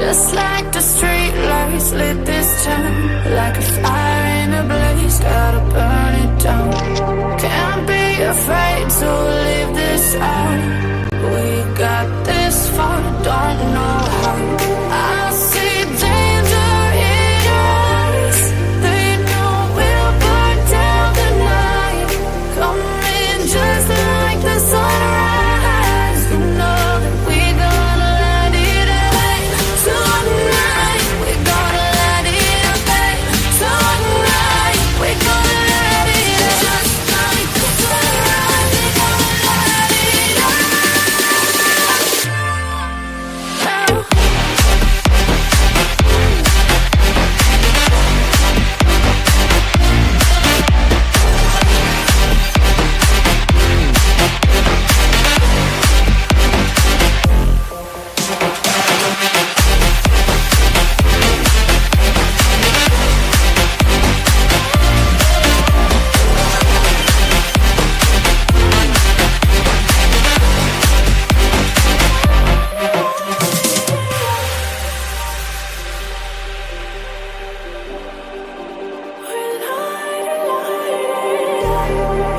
Just like the street lights lit this town, like a fire in a blaze, gotta burn it down. Can't be afraid to leave this out. We got this far, don't know how. I see danger in your eyes. They know we'll burn down the night. Coming just like the sunrise. You know that we gonna let it out. Tonight, we gonna let it out. Tonight, we gonna let it out. Just like the sunrise, we gonna let it out.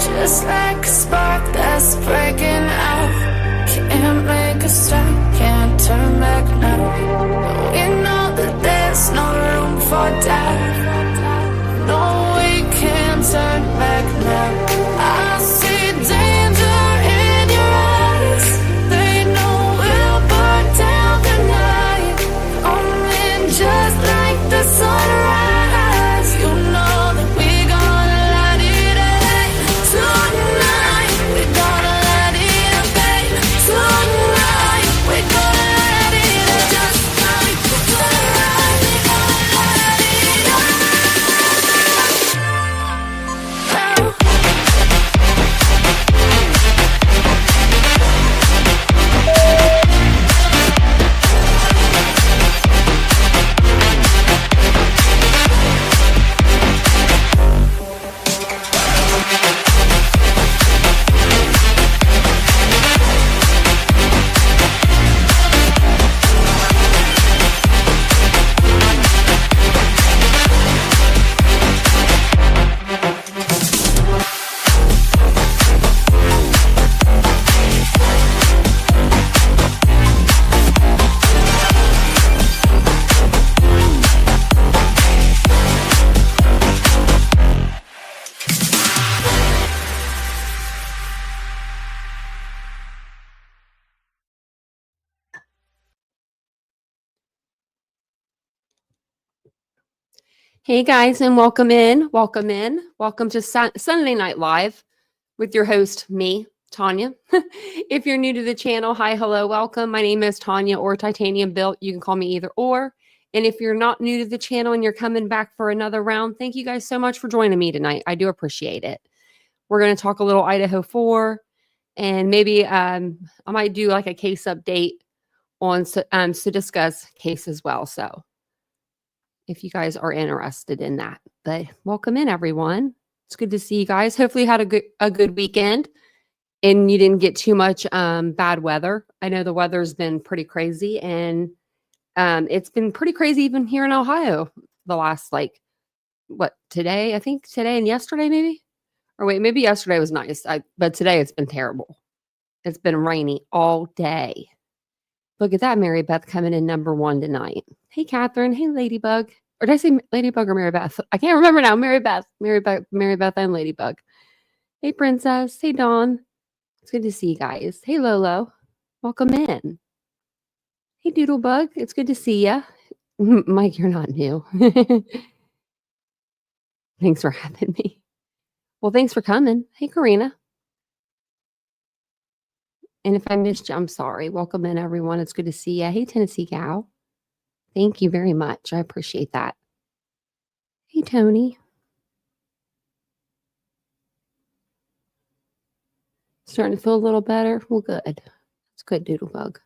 Just like a spark that's breaking out. Can't make a stop, can't turn back now. We know that there's no room for doubt. No, we can't turn back now. I see danger in your eyes. They know we'll burn down the night. Coming just like the sunrise. You know that we gonna let it out. Tonight, we gonna let it out. Tonight, we gonna let it out. Just like the sunrise, we gonna let it out. Hey guys, and welcome in. Welcome in. Welcome to Sunday Night Live with your host, me, Tanya. If you're new to the channel, hi, hello, welcome. My name is Tanya or TitaniumBuilt. You can call me either or. And if you're not new to the channel and you're coming back for another round, thank you guys so much for joining me tonight. I do appreciate it. We're going to talk a little Idaho 4, and maybe I might do like a case update on to discuss case as well. So if you guys are interested in that. But welcome in, everyone. It's good to see you guys. Hopefully you had a good weekend and you didn't get too much bad weather. I know the weather's been pretty crazy, and it's been pretty crazy even here in Ohio the last, today? I think today and yesterday maybe? Or wait, maybe yesterday was nice. But today it's been terrible. It's been rainy all day. Look at that, Mary Beth coming in number 1 tonight. Hey, Catherine. Hey, Ladybug. Or did I say Ladybug or Mary Beth? I can't remember now. Mary Beth, and Ladybug. Hey, Princess. Hey, Dawn. It's good to see you guys. Hey, Lolo. Welcome in. Hey, Doodlebug. It's good to see ya. Mike, you're not new. Thanks for having me. Well, thanks for coming. Hey, Karina. And if I missed you, I'm sorry. Welcome in, everyone. It's good to see you. Hey, Tennessee Cow. Thank you very much. I appreciate that. Hey, Tony. Starting to feel a little better? Well, good. That's good, Doodlebug.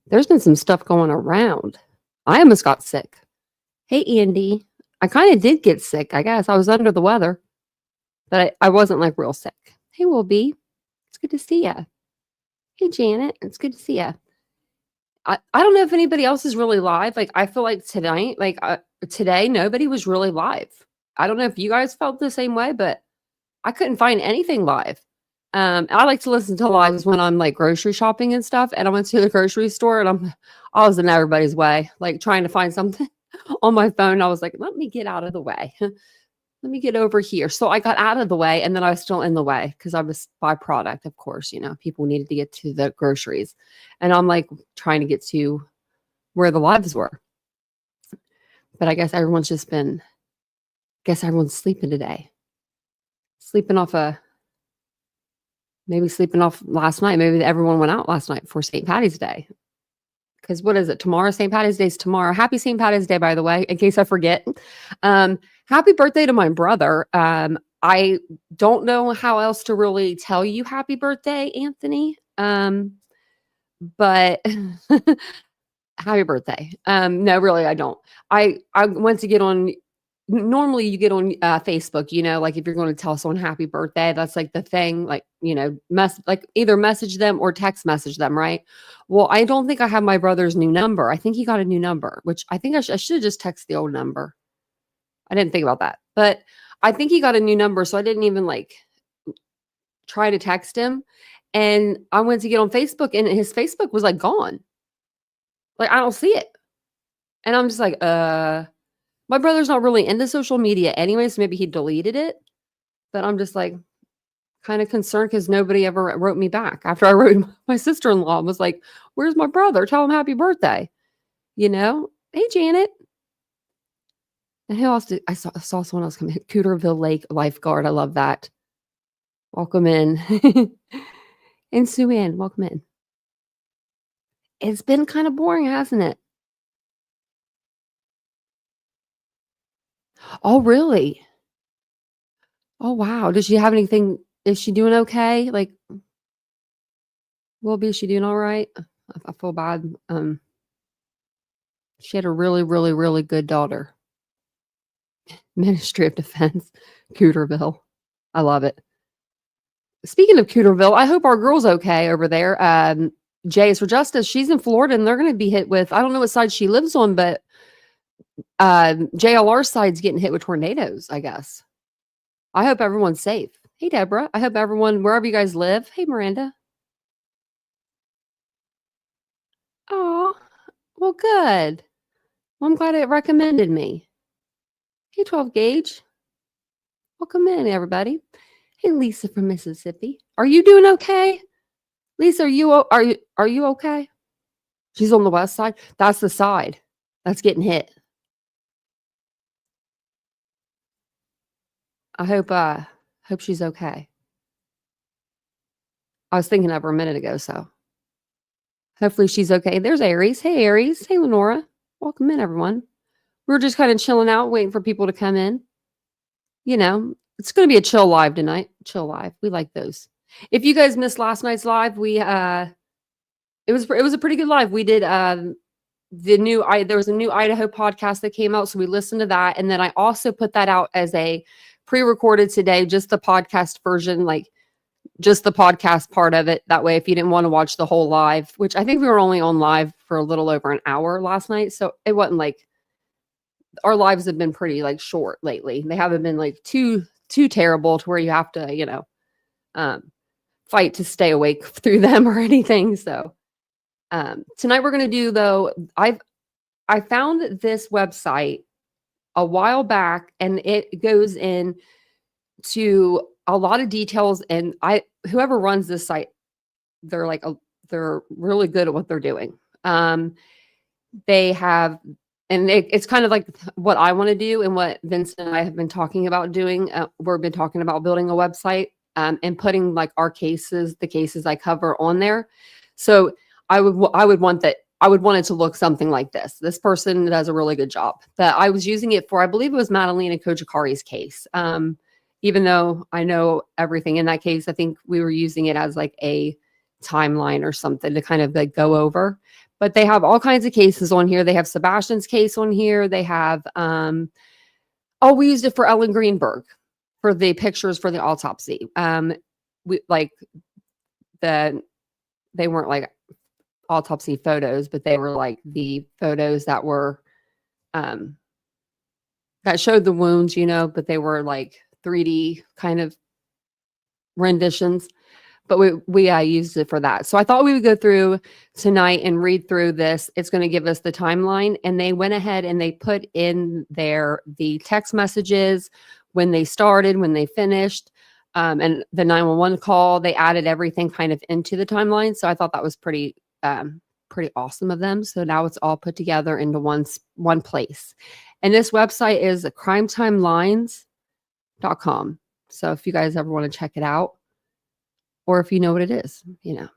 There's been some stuff going around. I almost got sick. Hey, Andy. I kind of did get sick, I guess. I was under the weather. But I wasn't like real sick. Hey, Will B. It's good to see you. Hey, Janet. It's good to see you. I don't know if anybody else is really live. Like, I feel like tonight, like today, nobody was really live. I don't know if you guys felt the same way, but I couldn't find anything live. I like to listen to lives when I'm like grocery shopping and stuff. And I went to the grocery store and I was in everybody's way, like trying to find something on my phone. I was like, let me get out of the way. Let me get over here. So I got out of the way and then I was still in the way because I was byproduct, of course, people needed to get to the groceries. And I'm like trying to get to where the lives were. But I guess everyone's sleeping today. Maybe sleeping off last night. Maybe everyone went out last night for St. Patty's Day. Because what is it? Tomorrow, St. Patty's Day is tomorrow. Happy St. Patty's Day, by the way, in case I forget. Happy birthday to my brother. I don't know how else to really tell you happy birthday, Anthony. But happy birthday. No, really, I don't. I went to get on. Normally you get on Facebook, like if you're going to tell someone happy birthday, that's like the thing, like, either message them or text message them, right? Well, I don't think I have my brother's new number. I think he got a new number, which I think I should have just texted the old number. I didn't think about that, but I think he got a new number. So I didn't even like try to text him. And I went to get on Facebook and his Facebook was like gone. Like, I don't see it. And I'm just like, my brother's not really into social media anyway, so maybe he deleted it. But I'm just like kind of concerned because nobody ever wrote me back after I wrote my sister-in-law and was like, where's my brother? Tell him happy birthday. Hey, Janet. And who else I saw someone else come in. Cooterville Lake lifeguard. I love that. Welcome in. And Sue Ann, welcome in. It's been kind of boring, hasn't it? Oh, really? Oh, wow. Does she have anything? Is she doing okay? Like, is she doing all right? I feel bad. She had a really, really, really good daughter. Ministry of Defense, Cooterville. I love it. Speaking of Cooterville, I hope our girl's okay over there. Jay is for Justice. She's in Florida and they're going to be hit with, I don't know what side she lives on, but JLR's side's getting hit with tornadoes, I guess. I hope everyone's safe. Hey, Deborah. I hope everyone, wherever you guys live. Hey, Miranda. Oh, well, good. Well, I'm glad it recommended me. Hey, 12 Gauge. Welcome in, everybody. Hey, Lisa from Mississippi. Are you doing okay? Lisa, are you okay? She's on the west side. That's the side that's getting hit. I hope she's okay. I was thinking of her a minute ago, so hopefully she's okay. There's Aries. Hey, Aries. Hey, Lenora. Welcome in, everyone. We're just kind of chilling out, waiting for people to come in. It's going to be a chill live tonight. Chill live. We like those. If you guys missed last night's live, it was a pretty good live. We did there was a new Idaho podcast that came out, so we listened to that, and then I also put that out as a pre-recorded today, just the podcast version, like just the podcast part of it. That way, if you didn't want to watch the whole live, which I think we were only on live for a little over an hour last night, so it wasn't like our lives have been pretty like short lately. They haven't been like too terrible to where you have to, fight to stay awake through them or anything. So tonight we're going to do, though, I found this website a while back and it goes in to a lot of details, and whoever runs this site, they're really good at what they're doing. They have, and it's kind of like what I want to do and what Vincent and I have been talking about doing. We've been talking about building a website and putting like the cases I cover on there. So I would want it to look something like this. This person does a really good job. But I was using it for, I believe it was Madalena Kojikari's case. Even though I know everything in that case, I think we were using it as like a timeline or something to kind of like go over. But they have all kinds of cases on here. They have Sebastian's case on here. They have, we used it for Ellen Greenberg for the pictures for the autopsy. They weren't like autopsy photos, but they were like the photos that were that showed the wounds, but they were like 3D kind of renditions. But we used it for that. So I thought we would go through tonight and read through this. It's going to give us the timeline. And they went ahead and they put in there the text messages, when they started, when they finished, and the 911 call. They added everything kind of into the timeline. So I thought that was pretty awesome of them. So now it's all put together into one place. And this website is crime-timelines.com. So if you guys ever want to check it out, or if you know what it is, Yeah,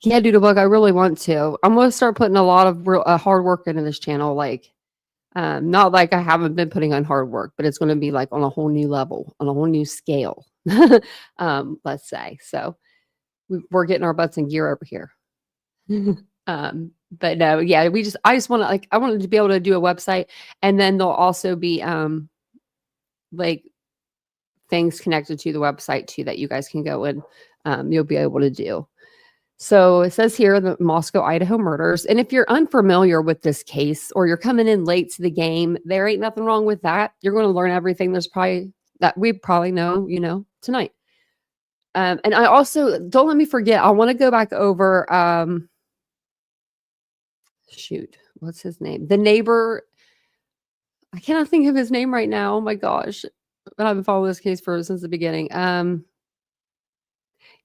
Doodlebug, I really want to. I'm going to start putting a lot of real hard work into this channel. Like, not like I haven't been putting on hard work, but it's going to be like on a whole new level, on a whole new scale, let's say. So we're getting our butts in gear over here. But no, yeah, I just want to I wanted to be able to do a website, and then there'll also be like things connected to the website too that you guys can go and you'll be able to do. So it says here the Moscow, Idaho murders. And if you're unfamiliar with this case, or you're coming in late to the game, there ain't nothing wrong with that. You're going to learn everything that we probably know, tonight. And I also, don't let me forget, I want to go back over, shoot, what's his name? The neighbor. I cannot think of his name right now. Oh my gosh. But I've been following this case since the beginning. I'm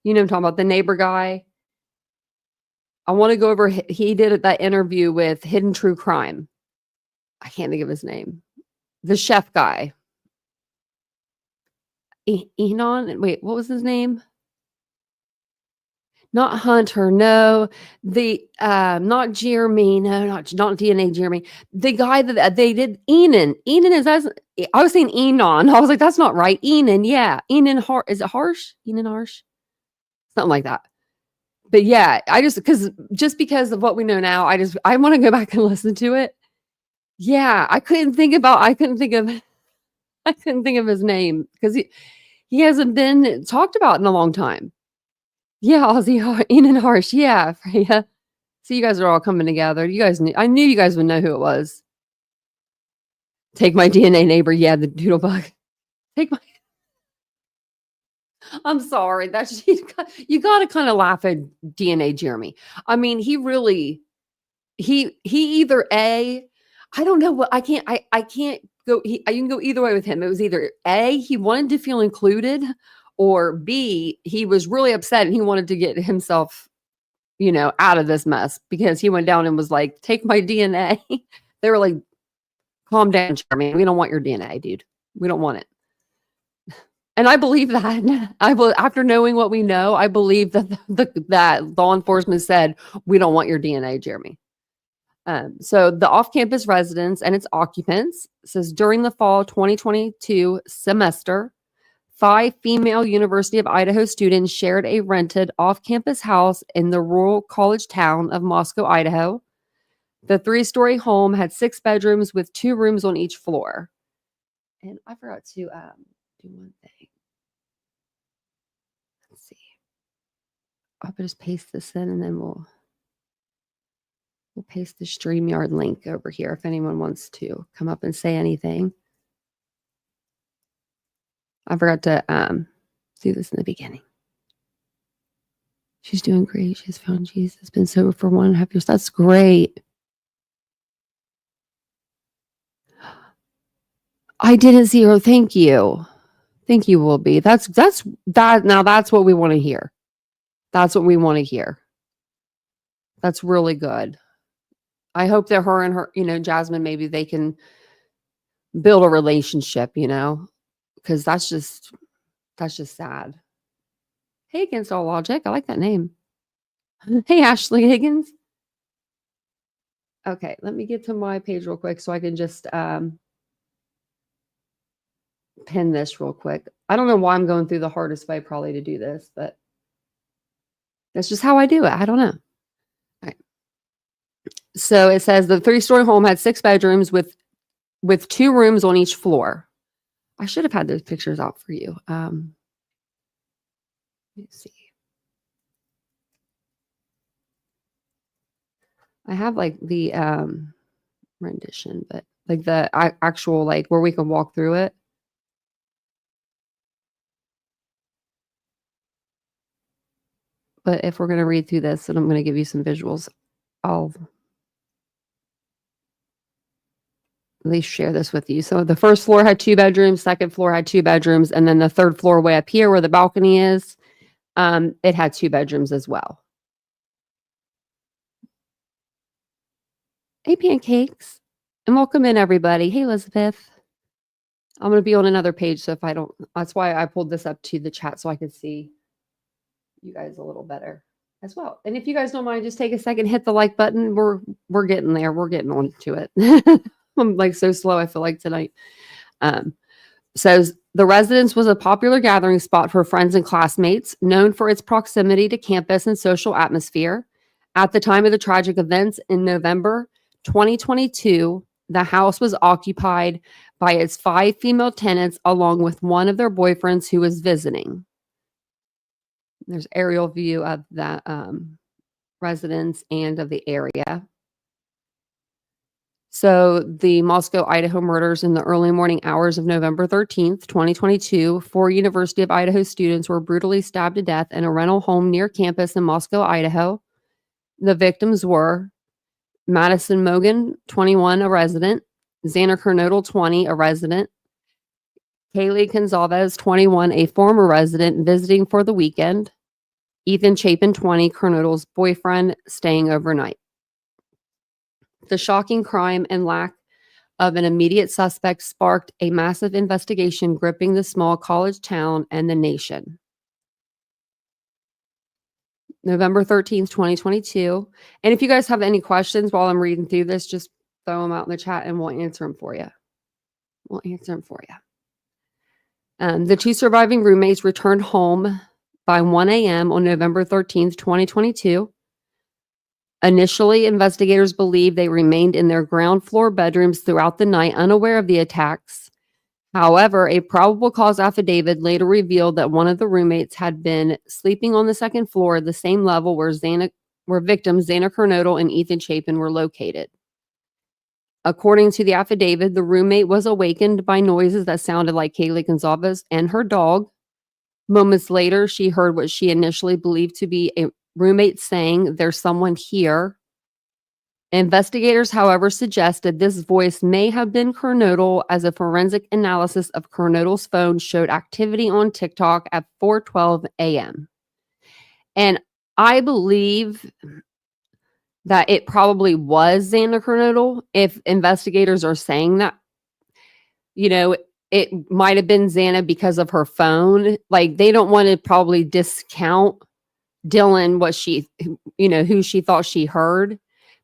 talking about the neighbor guy. I want to go over, he did that interview with Hidden True Crime. I can't think of his name. The chef guy. Enon? Wait, what was his name? Not Hunter, no. Not Jeremy, no, not DNA Jeremy. The guy that they did, Enon. Enon I was saying Enon. I was like, that's not right. Enon, yeah. Enon, is it Harsh? Enon Harsh? Something like that. But yeah, just because of what we know now, I want to go back and listen to it. Yeah, I couldn't think of his name because he hasn't been talked about in a long time. Yeah, Ozzy, Enon Harsh. Yeah, Freya. So you guys are all coming together. I knew you guys would know who it was. Take my DNA neighbor. Yeah, the doodlebug. I'm sorry. You got to kind of laugh at DNA Jeremy. I mean, he either I don't know what I can't go. You can go either way with him. It was either A, he wanted to feel included, or B, he was really upset and he wanted to get himself, out of this mess, because he went down and was like, take my DNA. They were like, calm down, Jeremy. We don't want your DNA, dude. We don't want it. And I believe that. After knowing what we know, I believe that that law enforcement said, we don't want your DNA, Jeremy. So the off-campus residence and its occupants says during the fall 2022 semester, 5 female University of Idaho students shared a rented off-campus house in the rural college town of Moscow, Idaho. The 3-story home had 6 bedrooms with 2 rooms on each floor. And I forgot to do one thing. Let's see. I'll just paste this in, and then we'll paste the StreamYard link over here if anyone wants to come up and say anything. I forgot to do this in the beginning. She's doing great. She's found Jesus. Been sober for 1.5 years. That's great. I didn't see her. Thank you. Thank you, Wilby. That's now that's what we want to hear. That's what we want to hear. That's really good. I hope that her and her, Jasmine, maybe they can build a relationship, because that's just sad. Hey, Against All Logic. I like that name. Hey, Ashley Higgins. Okay, let me get to my page real quick so I can just pin this real quick. I don't know why I'm going through the hardest way probably to do this, but that's just how I do it. I don't know. All right. So it says the 3-story home had 6 bedrooms with 2 rooms on each floor. I should have had those pictures out for you. Let's see. I have like the rendition, but like the actual like where we can walk through it. But if we're going to read through this and I'm going to give you some visuals, I'll at least share this with you. So the first floor had 2 bedrooms, second floor had 2 bedrooms, and then the third floor way up here where the balcony is, it had 2 bedrooms as well. Hey, pancakes. And welcome in, everybody. Hey, Elizabeth. I'm going to be on another page, so if I don't, that's why I pulled this up to the chat so I could see you guys a little better as well. And if you guys don't mind, just take a second, hit the like button. We're getting there. We're getting on to it. I'm like so slow, I feel like tonight. Says the residence was a popular gathering spot for friends and classmates, known for its proximity to campus and social atmosphere. At the time of the tragic events in November 2022, the house was occupied by its 5 female tenants, along with one of their boyfriends who was visiting. There's aerial view of that residence and of the area. So the Moscow, Idaho murders in the early morning hours of November 13th, 2022, 4 University of Idaho students were brutally stabbed to death in a rental home near campus in Moscow, Idaho. The victims were Madison Mogan, 21, a resident, Xana Kernodle, 20, a resident, Kaylee Gonzalez, 21, a former resident visiting for the weekend, Ethan Chapin, 20, Kernodle's boyfriend, staying overnight. The shocking crime and lack of an immediate suspect sparked a massive investigation gripping the small college town and the nation. November 13th, 2022. And if you guys have any questions while I'm reading through this, just throw them out in the chat and we'll answer them for you. The 2 surviving roommates returned home by 1 a.m. on November 13th, 2022. Initially, investigators believed they remained in their ground floor bedrooms throughout the night, unaware of the attacks. However, a probable cause affidavit later revealed that one of the roommates had been sleeping on the second floor, the same level where victims Xana Kernodle and Ethan Chapin were located. According to the affidavit, the roommate was awakened by noises that sounded like Kaylee Gonzalez and her dog. Moments later, she heard what she initially believed to be a roommate saying, "There's someone here." Investigators, however, suggested this voice may have been Kernodle, as a forensic analysis of Kernodle's phone showed activity on TikTok at 4:12 a.m. And I believe that it probably was Xana Kernodle. If investigators are saying that, it might have been Xana because of her phone. Like, they don't want to probably discount Dylan, who she thought she heard,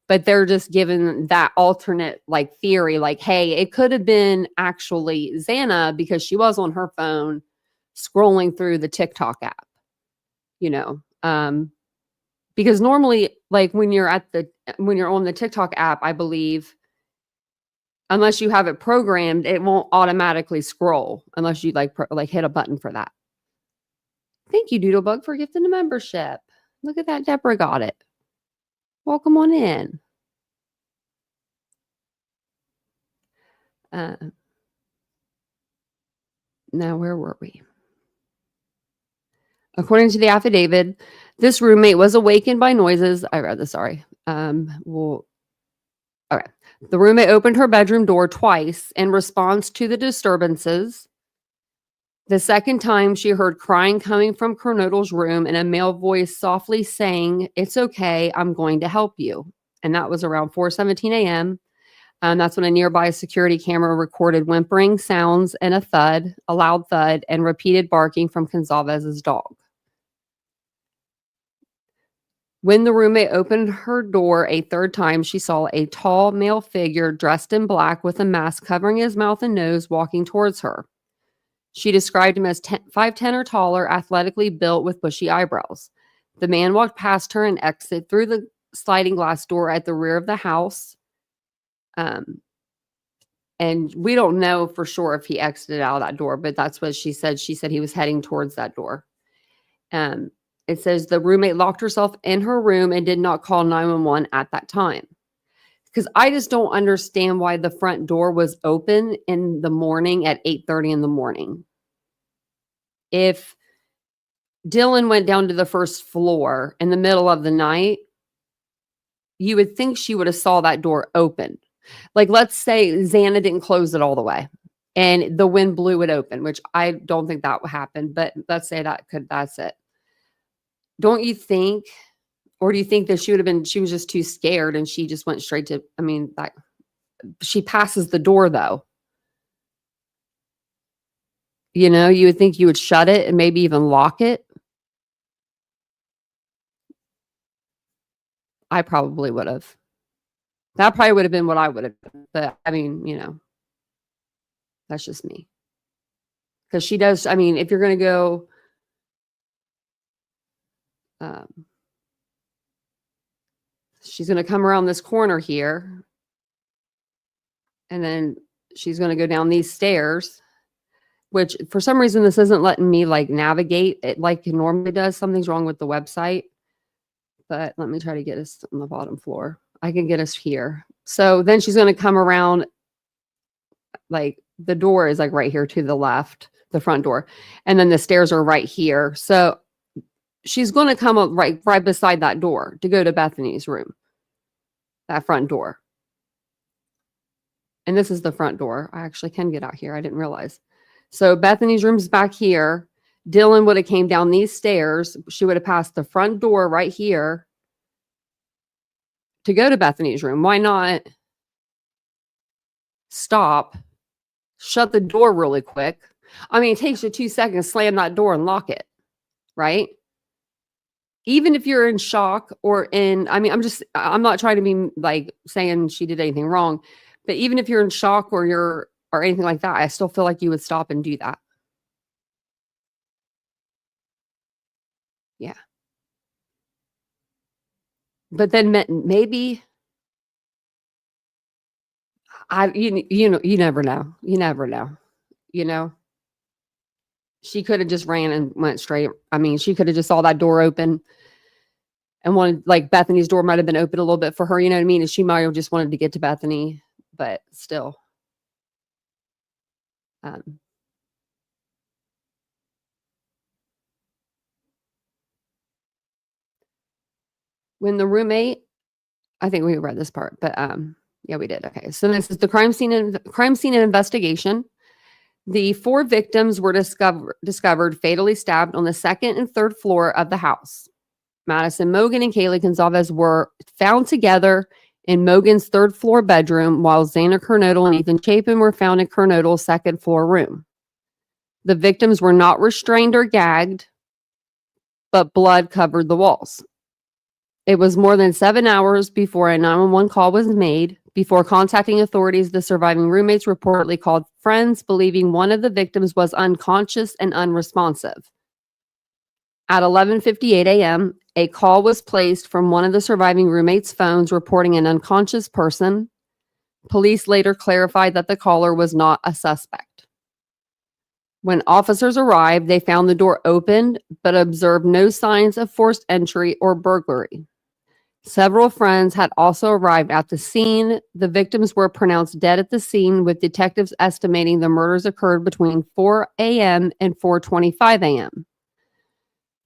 but they're just giving that alternate theory, hey, it could have been actually Xana because she was on her phone scrolling through the TikTok app, because normally, when you're on the TikTok app, I believe, unless you have it programmed, it won't automatically scroll unless you hit a button for that. Thank you, Doodlebug, for gifting the membership. Look at that. Deborah got it. Welcome on in. Now, where were we? According to the affidavit, this roommate was awakened by noises. I read this, sorry. Okay. The roommate opened her bedroom door twice in response to the disturbances. The second time, she heard crying coming from Kernodle's room and a male voice softly saying, "It's okay, I'm going to help you." And that was around 4:17 a.m. That's when a nearby security camera recorded whimpering sounds and a loud thud, and repeated barking from Gonzalez's dog. When the roommate opened her door a third time, she saw a tall male figure dressed in black with a mask covering his mouth and nose walking towards her. She described him as 5'10" or taller, athletically built with bushy eyebrows. The man walked past her and exited through the sliding glass door at the rear of the house. And we don't know for sure if he exited out of that door, but that's what she said. She said he was heading towards that door. It says the roommate locked herself in her room and did not call 911 at that time. Because I just don't understand why the front door was open in the morning at 8:30 in the morning. If Dylan went down to the first floor in the middle of the night, you would think she would have saw that door open. Like, let's say Xana didn't close it all the way and the wind blew it open, which I don't think that would happen, but let's say that's it. Don't you think, or do you think that she was just too scared and she just went straight to, she passes the door though. You know, you would think you would shut it and maybe even lock it. I probably would have. That probably would have been what I would have done. But I mean, that's just me. Because she does, if you're going to go, she's going to come around this corner here. And then she's going to go down these stairs, which for some reason, this isn't letting me like navigate it like it normally does. Something's wrong with the website. But let me try to get us on the bottom floor. I can get us here. So then she's going to come around, like the door is like right here to the left, the front door. And then the stairs are right here. So she's going to come up right beside that door to go to Bethany's room, that front door. And this is the front door. I actually can get out here. I didn't realize. So Bethany's room's back here. Dylan would have came down these stairs. She would have passed the front door right here to go to Bethany's room. Why not stop, shut the door really quick? It takes you 2 seconds, slam that door and lock it, right? Even if you're in shock or I'm not trying to be like saying she did anything wrong, but even if you're in shock or anything like that, I still feel like you would stop and do that. Yeah. But then maybe you never know. You never know. She could have just ran and went straight. She could have just saw that door open and wanted, like, Bethany's door might have been open a little bit for her, you know what I mean? And she might have just wanted to get to Bethany, but still. When the roommate, I think we read this part, but yeah, we did. Okay, so this is the crime scene investigation. The 4 victims were discovered fatally stabbed on the second and third floor of the house. Madison Mogen and Kaylee Gonzalez were found together in Mogen's third floor bedroom, while Xana Kernodle and Ethan Chapin were found in Kernodle's second floor room. The victims were not restrained or gagged, but blood covered the walls. It was more than 7 hours before a 911 call was made. Before contacting authorities, the surviving roommates reportedly called friends, believing one of the victims was unconscious and unresponsive. At 11:58 a.m., a call was placed from one of the surviving roommates' phones reporting an unconscious person. Police later clarified that the caller was not a suspect. When officers arrived, they found the door opened, but observed no signs of forced entry or burglary. Several friends had also arrived at the scene. The victims were pronounced dead at the scene, with detectives estimating the murders occurred between 4 a.m. and 4:25 a.m.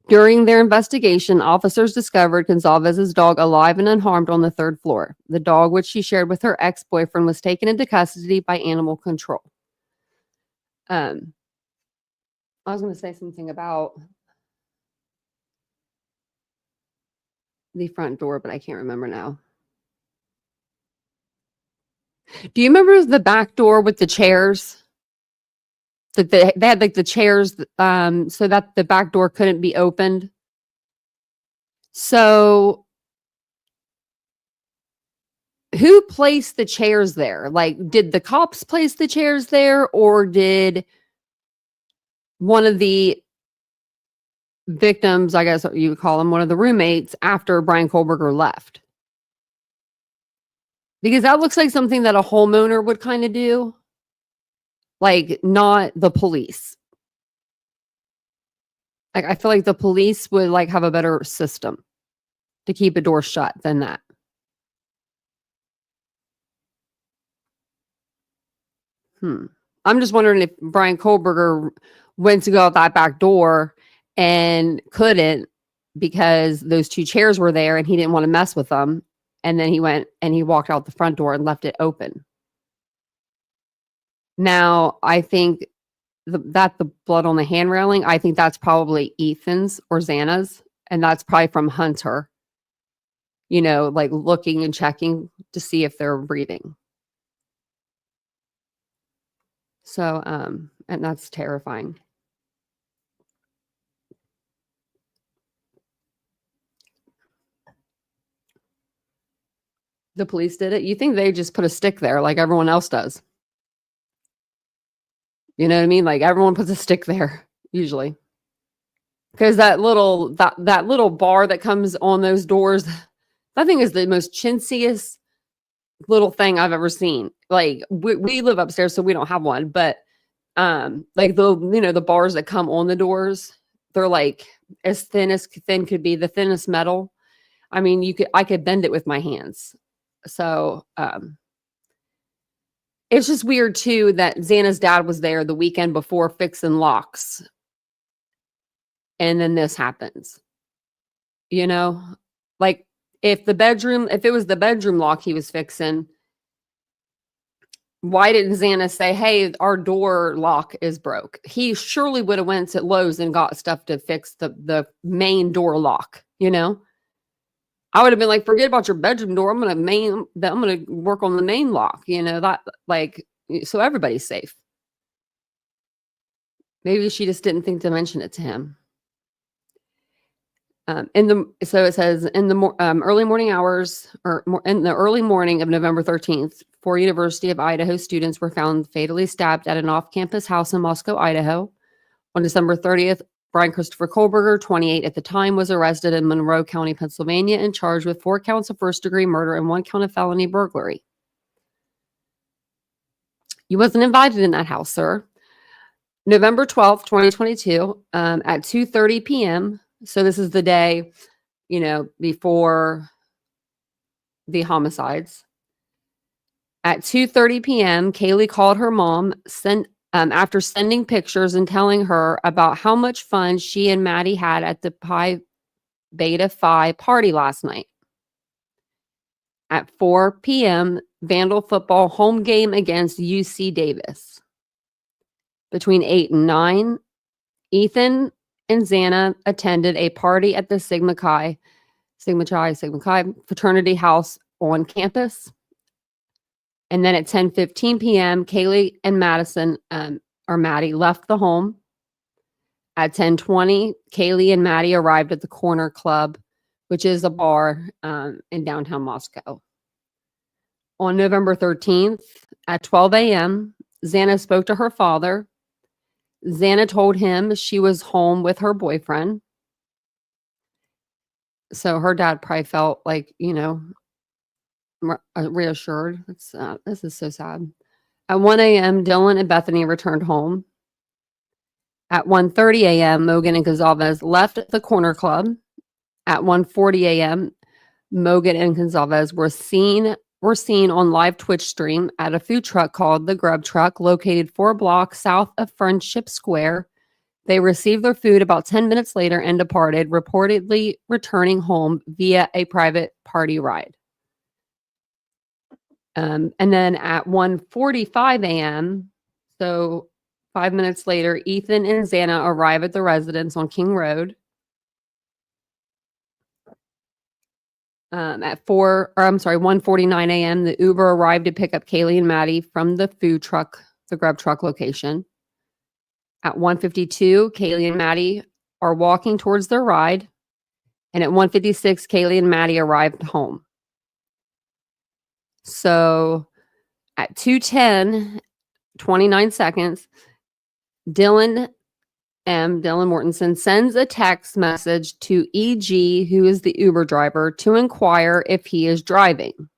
During their investigation, officers discovered Gonzalez's dog alive and unharmed on the third floor. The dog, which she shared with her ex-boyfriend, was taken into custody by animal control. I was going to say something about the front door, but I can't remember now. Do you remember the back door with the chairs? That they had like the chairs so that the back door couldn't be opened. So who placed the chairs there? Like, did the cops place the chairs there, or did one of the victims, I guess you would call him, one of the roommates, after Brian Kohlberger left? Because that looks like something that a homeowner would kind of do, like not the police. Like, I feel like the police would like have a better system to keep a door shut than that. I'm just wondering if Brian Kohlberger went to go out that back door and couldn't because those two chairs were there and he didn't want to mess with them. And then he went and he walked out the front door and left it open. Now, I think the blood on the hand railing, I think that's probably Ethan's or Xana's. And that's probably from Hunter, like looking and checking to see if they're breathing. So, and that's terrifying. The police did it. You think they just put a stick there like everyone else does? You know what I mean? Like everyone puts a stick there usually. Because that little bar that comes on those doors, that thing is the most chintziest little thing I've ever seen. Like we live upstairs, so we don't have one, but like the bars that come on the doors, they're like as thin could be, the thinnest metal. I mean, I could bend it with my hands. So it's just weird too that Xana's dad was there the weekend before fixing locks. And then this happens. Like if it was the bedroom lock he was fixing, why didn't Xana say, hey, our door lock is broke? He surely would have went to Lowe's and got stuff to fix the main door lock, I would have been like, forget about your bedroom door. I'm going to work on the main lock, that like, so everybody's safe. Maybe she just didn't think to mention it to him. So it says in the early morning hours, or in the early morning of November 13th, 4 University of Idaho students were found fatally stabbed at an off-campus house in Moscow, Idaho. On December 30th, Brian Christopher Kohlberger, 28 at the time, was arrested in Monroe County, Pennsylvania, and charged with 4 counts of first-degree murder and 1 count of felony burglary. You wasn't invited in that house, sir. November 12th, 2022, at 2:30 p.m., so this is the day, before the homicides. At 2:30 p.m., Kaylee called her mom, after sending pictures and telling her about how much fun she and Maddie had at the Pi Beta Phi party last night. At 4 p.m., Vandal football home game against UC Davis. Between 8 and 9, Ethan and Xana attended a party at the Sigma Chi fraternity house on campus. And then at 10:15 p.m., Kaylee and Maddie left the home. At 10:20, Kaylee and Maddie arrived at the Corner Club, which is a bar in downtown Moscow. On November 13th at 12 a.m., Xana spoke to her father. Xana told him she was home with her boyfriend. So her dad probably felt like, reassured. This is so sad. At 1 a.m., Dylan and Bethany returned home. At 1:30 a.m., Mogan and Gonzalez left the Corner Club. At 1:40 a.m., Mogan and Gonzalez were seen on live Twitch stream at a food truck called The Grub Truck, located 4 blocks south of Friendship Square. They received their food about 10 minutes later and departed, reportedly returning home via a private party ride. And then at 1:45 a.m., so 5 minutes later, Ethan and Xana arrive at the residence on King Road. At 1:49 a.m., the Uber arrived to pick up Kaylee and Maddie from the food truck, the Grub Truck location. At 1:52, Kaylee and Maddie are walking towards their ride. And at 1:56, Kaylee and Maddie arrived home. So at 2:10, 29 seconds, Dylan Mortensen sends a text message to EG, who is the Uber driver, to inquire if he is driving.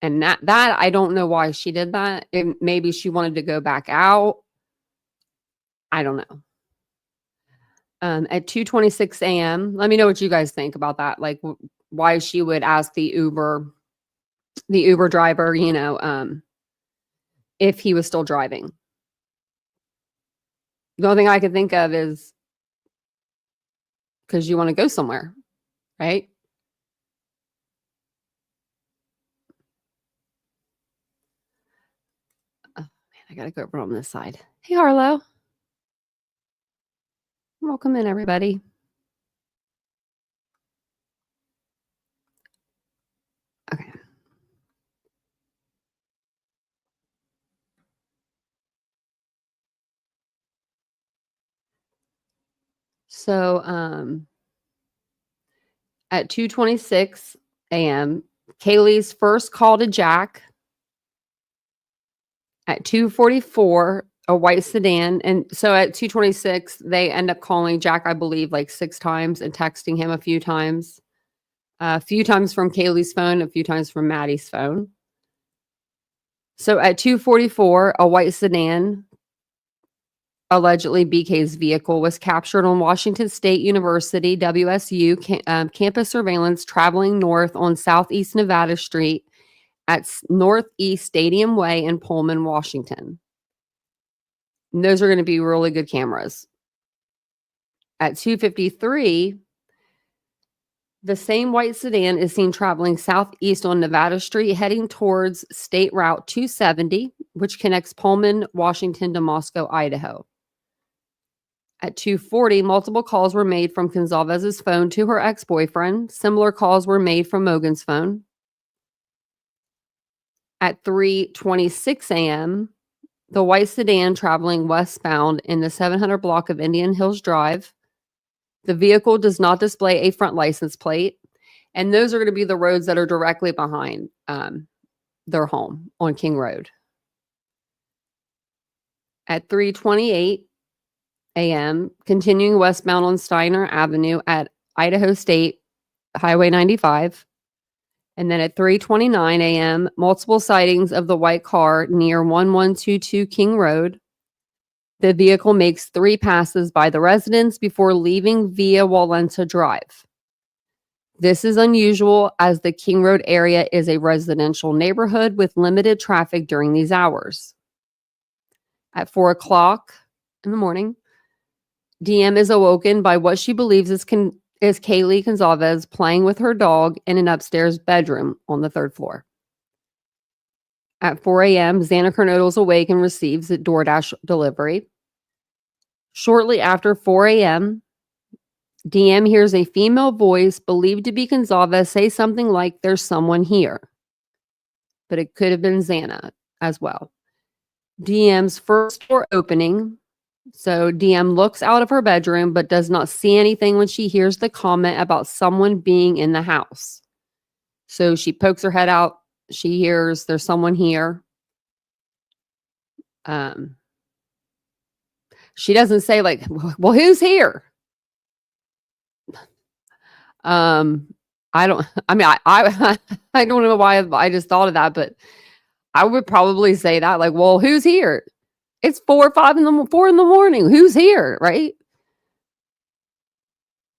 And that I don't know why she did that. Maybe she wanted to go back out. I don't know. At 2:26 a.m., let me know what you guys think about that. Like why she would ask the Uber the Uber driver, if he was still driving. The only thing I can think of is because you want to go somewhere, right? Oh, man, I got to go over on this side. Hey, Harlow. Welcome in, everybody. Okay. So, at 2:26 a.m., Kaylee's first call to Jack. At 2:44, a white sedan. And so at 2:26, they end up calling Jack, I believe, like 6 times and texting him a few times. A few times from Kaylee's phone, a few times from Maddie's phone. So at 2:44, a white sedan, allegedly BK's vehicle, was captured on Washington State University, WSU, campus surveillance traveling north on Southeast Nevada Street at Northeast Stadium Way in Pullman, Washington. And those are going to be really good cameras. At 2:53, the same white sedan is seen traveling southeast on Nevada Street, heading towards State Route 270, which connects Pullman, Washington to Moscow, Idaho. At 2:40, multiple calls were made from Gonzalez's phone to her ex-boyfriend. Similar calls were made from Mogan's phone. At 3:26 a.m., the white sedan traveling westbound in the 700 block of Indian Hills Drive. The vehicle does not display a front license plate, and those are going to be the roads that are directly behind their home on King Road. At 3:28 a.m., continuing westbound on Steiner Avenue at Idaho State Highway 95. And then at 3:29 a.m., multiple sightings of the white car near 1122 King Road. The vehicle makes 3 passes by the residence before leaving via Walenta Drive. This is unusual as the King Road area is a residential neighborhood with limited traffic during these hours. At 4 o'clock in the morning, DM is awoken by what she believes is Kaylee Gonzalez playing with her dog in an upstairs bedroom on the 3rd floor. At 4 a.m., Xana Kernodle is awake and receives a DoorDash delivery. Shortly after 4 a.m., DM hears a female voice believed to be Gonzalez say something like, "There's someone here." But it could have been Xana as well. DM's first door opening. So DM looks out of her bedroom but does not see anything when she hears the comment about someone being in the house. So she pokes her head out. She hears there's someone here. She doesn't say like, "Well, who's here?" I don't know why I just thought of that, but I would probably say that like, "Well, who's here? It's 4 in the morning. Who's here?" Right?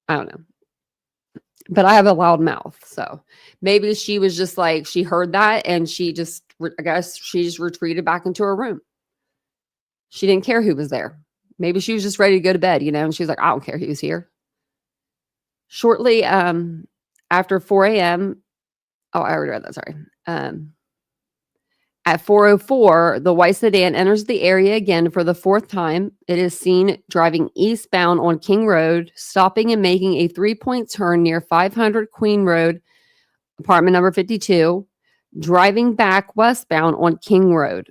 I don't know. But I have a loud mouth. So maybe she was just like, she heard that and she just, I guess she just retreated back into her room. She didn't care who was there. Maybe she was just ready to go to bed, and she's like, "I don't care who's here." Shortly after 4 a.m. Oh, I already read that. Sorry. At 4:04, the white sedan enters the area again for the 4th time. It is seen driving eastbound on King Road, stopping and making a 3-point turn near 500 Queen Road, apartment number 52, driving back westbound on King Road.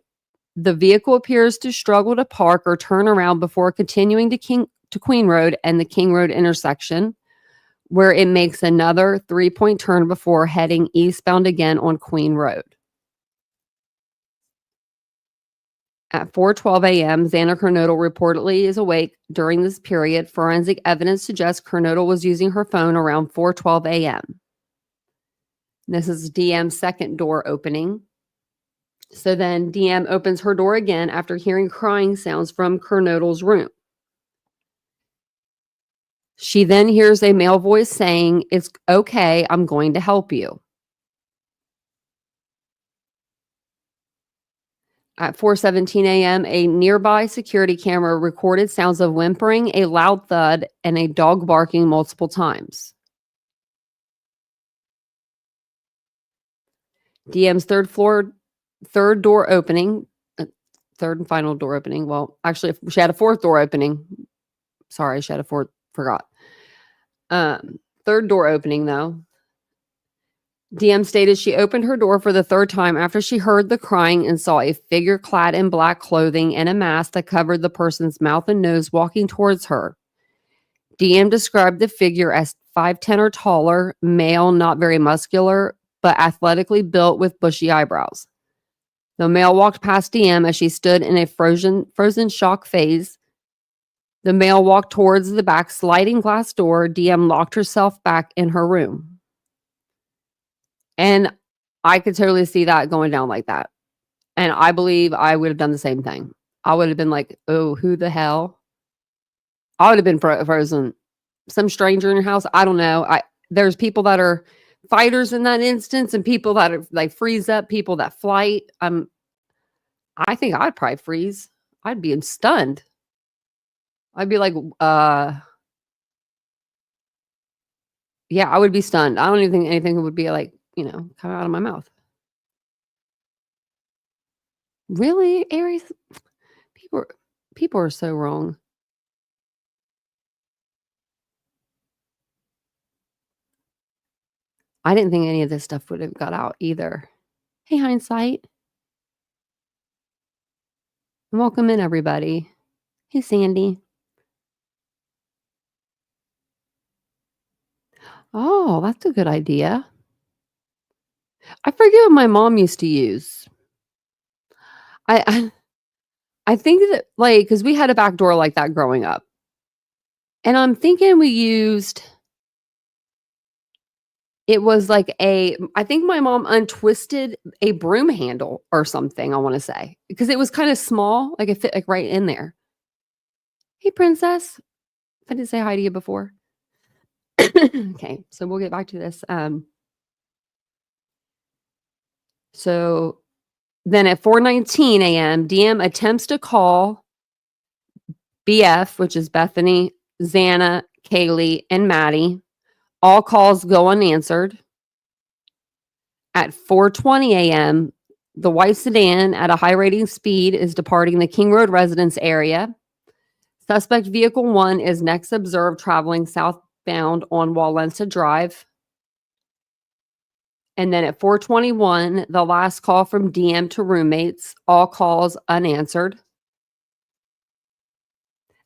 The vehicle appears to struggle to park or turn around before continuing to Queen Road and the King Road intersection, where it makes another 3-point turn before heading eastbound again on Queen Road. At 4:12 a.m., Xana Kernodle reportedly is awake during this period. Forensic evidence suggests Kernodle was using her phone around 4:12 a.m. This is DM's second door opening. So then DM opens her door again after hearing crying sounds from Kernodle's room. She then hears a male voice saying, "It's okay, I'm going to help you." At 4:17 a.m., a nearby security camera recorded sounds of whimpering, a loud thud, and a dog barking multiple times. DM's third door opening, third and final door opening. Well, actually, she had a fourth door opening. Sorry, she had a fourth, forgot. Third door opening, though. DM stated she opened her door for the third time after she heard the crying and saw a figure clad in black clothing and a mask that covered the person's mouth and nose walking towards her. DM described the figure as 5'10" or taller, male, not very muscular, but athletically built with bushy eyebrows. The male walked past DM as she stood in a frozen shock phase. The male walked towards the back sliding glass door. DM locked herself back in her room. And I could totally see that going down like that. And I believe I would have done the same thing. I would have been like, oh, who the hell? I would have been frozen. Some stranger in your house. I don't know. There's people that are fighters in that instance and people that are like freeze up, people that flight. I think I'd probably freeze. I'd be stunned. I'd be like, yeah, I would be stunned. I don't even think anything would be like, come out of my mouth. Really, Aries? People are so wrong. I didn't think any of this stuff would have got out either. Hey, hindsight. Welcome in, everybody. Hey, Sandy. Oh, that's a good idea. I forget what my mom used to use. I think that, like, because we had a back door like that growing up. And I'm thinking we used, it was like I think my mom untwisted a broom handle or something, I want to say. Because it was kind of small, like it fit like right in there. Hey, princess. I didn't say hi to you before. Okay, so we'll get back to this. So then at 4:19 a.m., DM attempts to call BF, which is Bethany, Xana, Kaylee, and Maddie. All calls go unanswered. At 4:20 a.m., the white sedan at a high rating speed is departing the King Road residence area. Suspect vehicle 1 is next observed traveling southbound on Wallensa Drive. And then at 4:21, the last call from DM to roommates, all calls unanswered.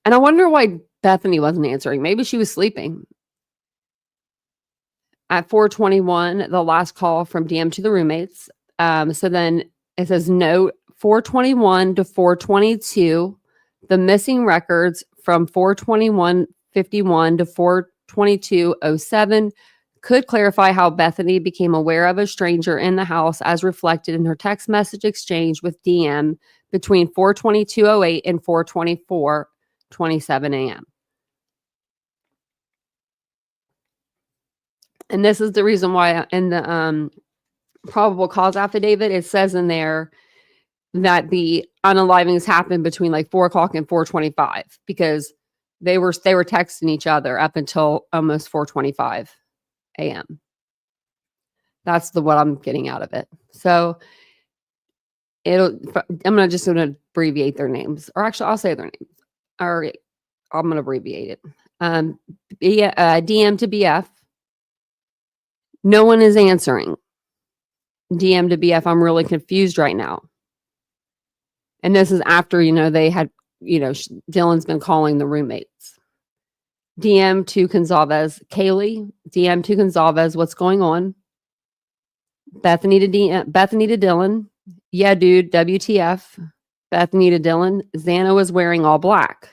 And I wonder why Bethany wasn't answering. Maybe she was sleeping. At 4:21, the last call from DM to the roommates. So then it says note 4:21 to 4:22, the missing records from 4:21:51 to 4:22:07 could clarify how Bethany became aware of a stranger in the house as reflected in her text message exchange with DM between 4:22:08 and 4:24:27 a.m. And this is the reason why in the probable cause affidavit, it says in there that the unalivings happened between like 4 o'clock and 4:25 because they were texting each other up until almost 4:25 a.m. That's what I'm getting out of it. So I'm going to abbreviate their names, or actually I'll say their names. All right, I'm going to abbreviate it. DM to BF. No one is answering. DM to BF, I'm really confused right now. And this is after, they had, Dylan's been calling the roommates. DM to Gonzalez, Kaylee. DM to Gonzalez, what's going on? Bethany to Dylan. Yeah, dude, WTF. Bethany to Dylan. Xana was wearing all black.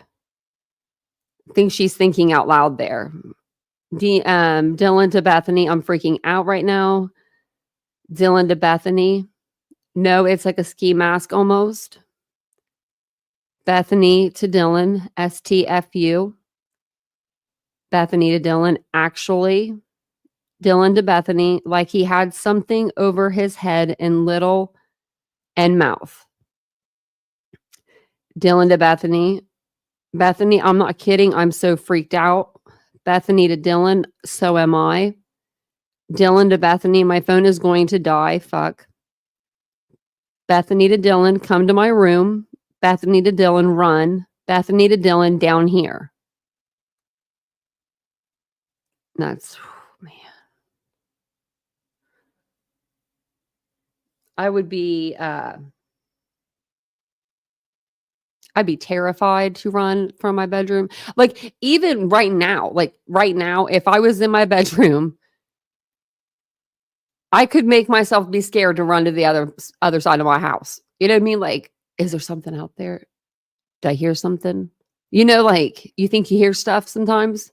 I think she's thinking out loud there. Dylan to Bethany, I'm freaking out right now. Dylan to Bethany. No, it's like a ski mask almost. Bethany to Dylan, STFU. Bethany to Dylan, actually. Dylan to Bethany, like he had something over his head and little and mouth. Dylan to Bethany. Bethany, I'm not kidding. I'm so freaked out. Bethany to Dylan, so am I. Dylan to Bethany, my phone is going to die. Fuck. Bethany to Dylan, come to my room. Bethany to Dylan, run. Bethany to Dylan, down here. That's, man. I would be, I'd be terrified to run from my bedroom. Like, even right now, if I was in my bedroom, I could make myself be scared to run to the other side of my house. You know what I mean? Like, is there something out there? Did I hear something? You know, like, you think you hear stuff sometimes?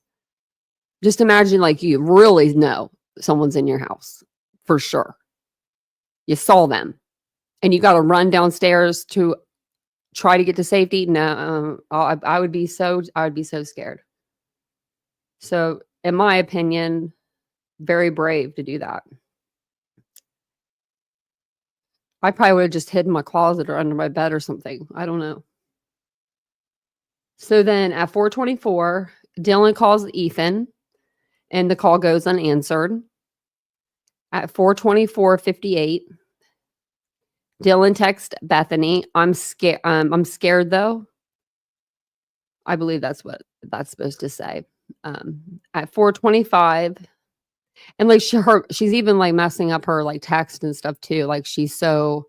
Just imagine, like, you really know someone's in your house for sure. You saw them and you got to run downstairs to try to get to safety. No, I would be so scared. So, in my opinion, very brave to do that. I probably would have just hid in my closet or under my bed or something. I don't know. So then at 4:24, Dylan calls Ethan and the call goes unanswered. At 4:24:58, Dylan texts Bethany, I'm scared though. I believe that's what that's supposed to say. At 4:25, and like she's even like messing up her like text and stuff too. Like she's so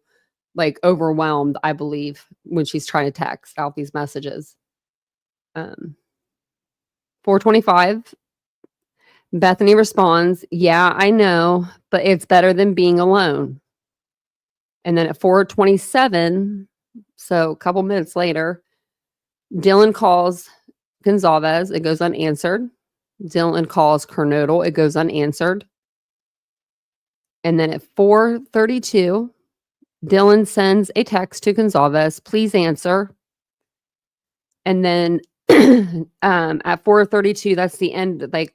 like overwhelmed, I believe, when she's trying to text out these messages. 4:25, Bethany responds, yeah, I know, but it's better than being alone. And then at 4:27, so a couple minutes later, Dylan calls Gonzalez. It goes unanswered. Dylan calls Kernodle. It goes unanswered. And then at 4:32, Dylan sends a text to Gonzalez, please answer. And then at 4:32, that's the end like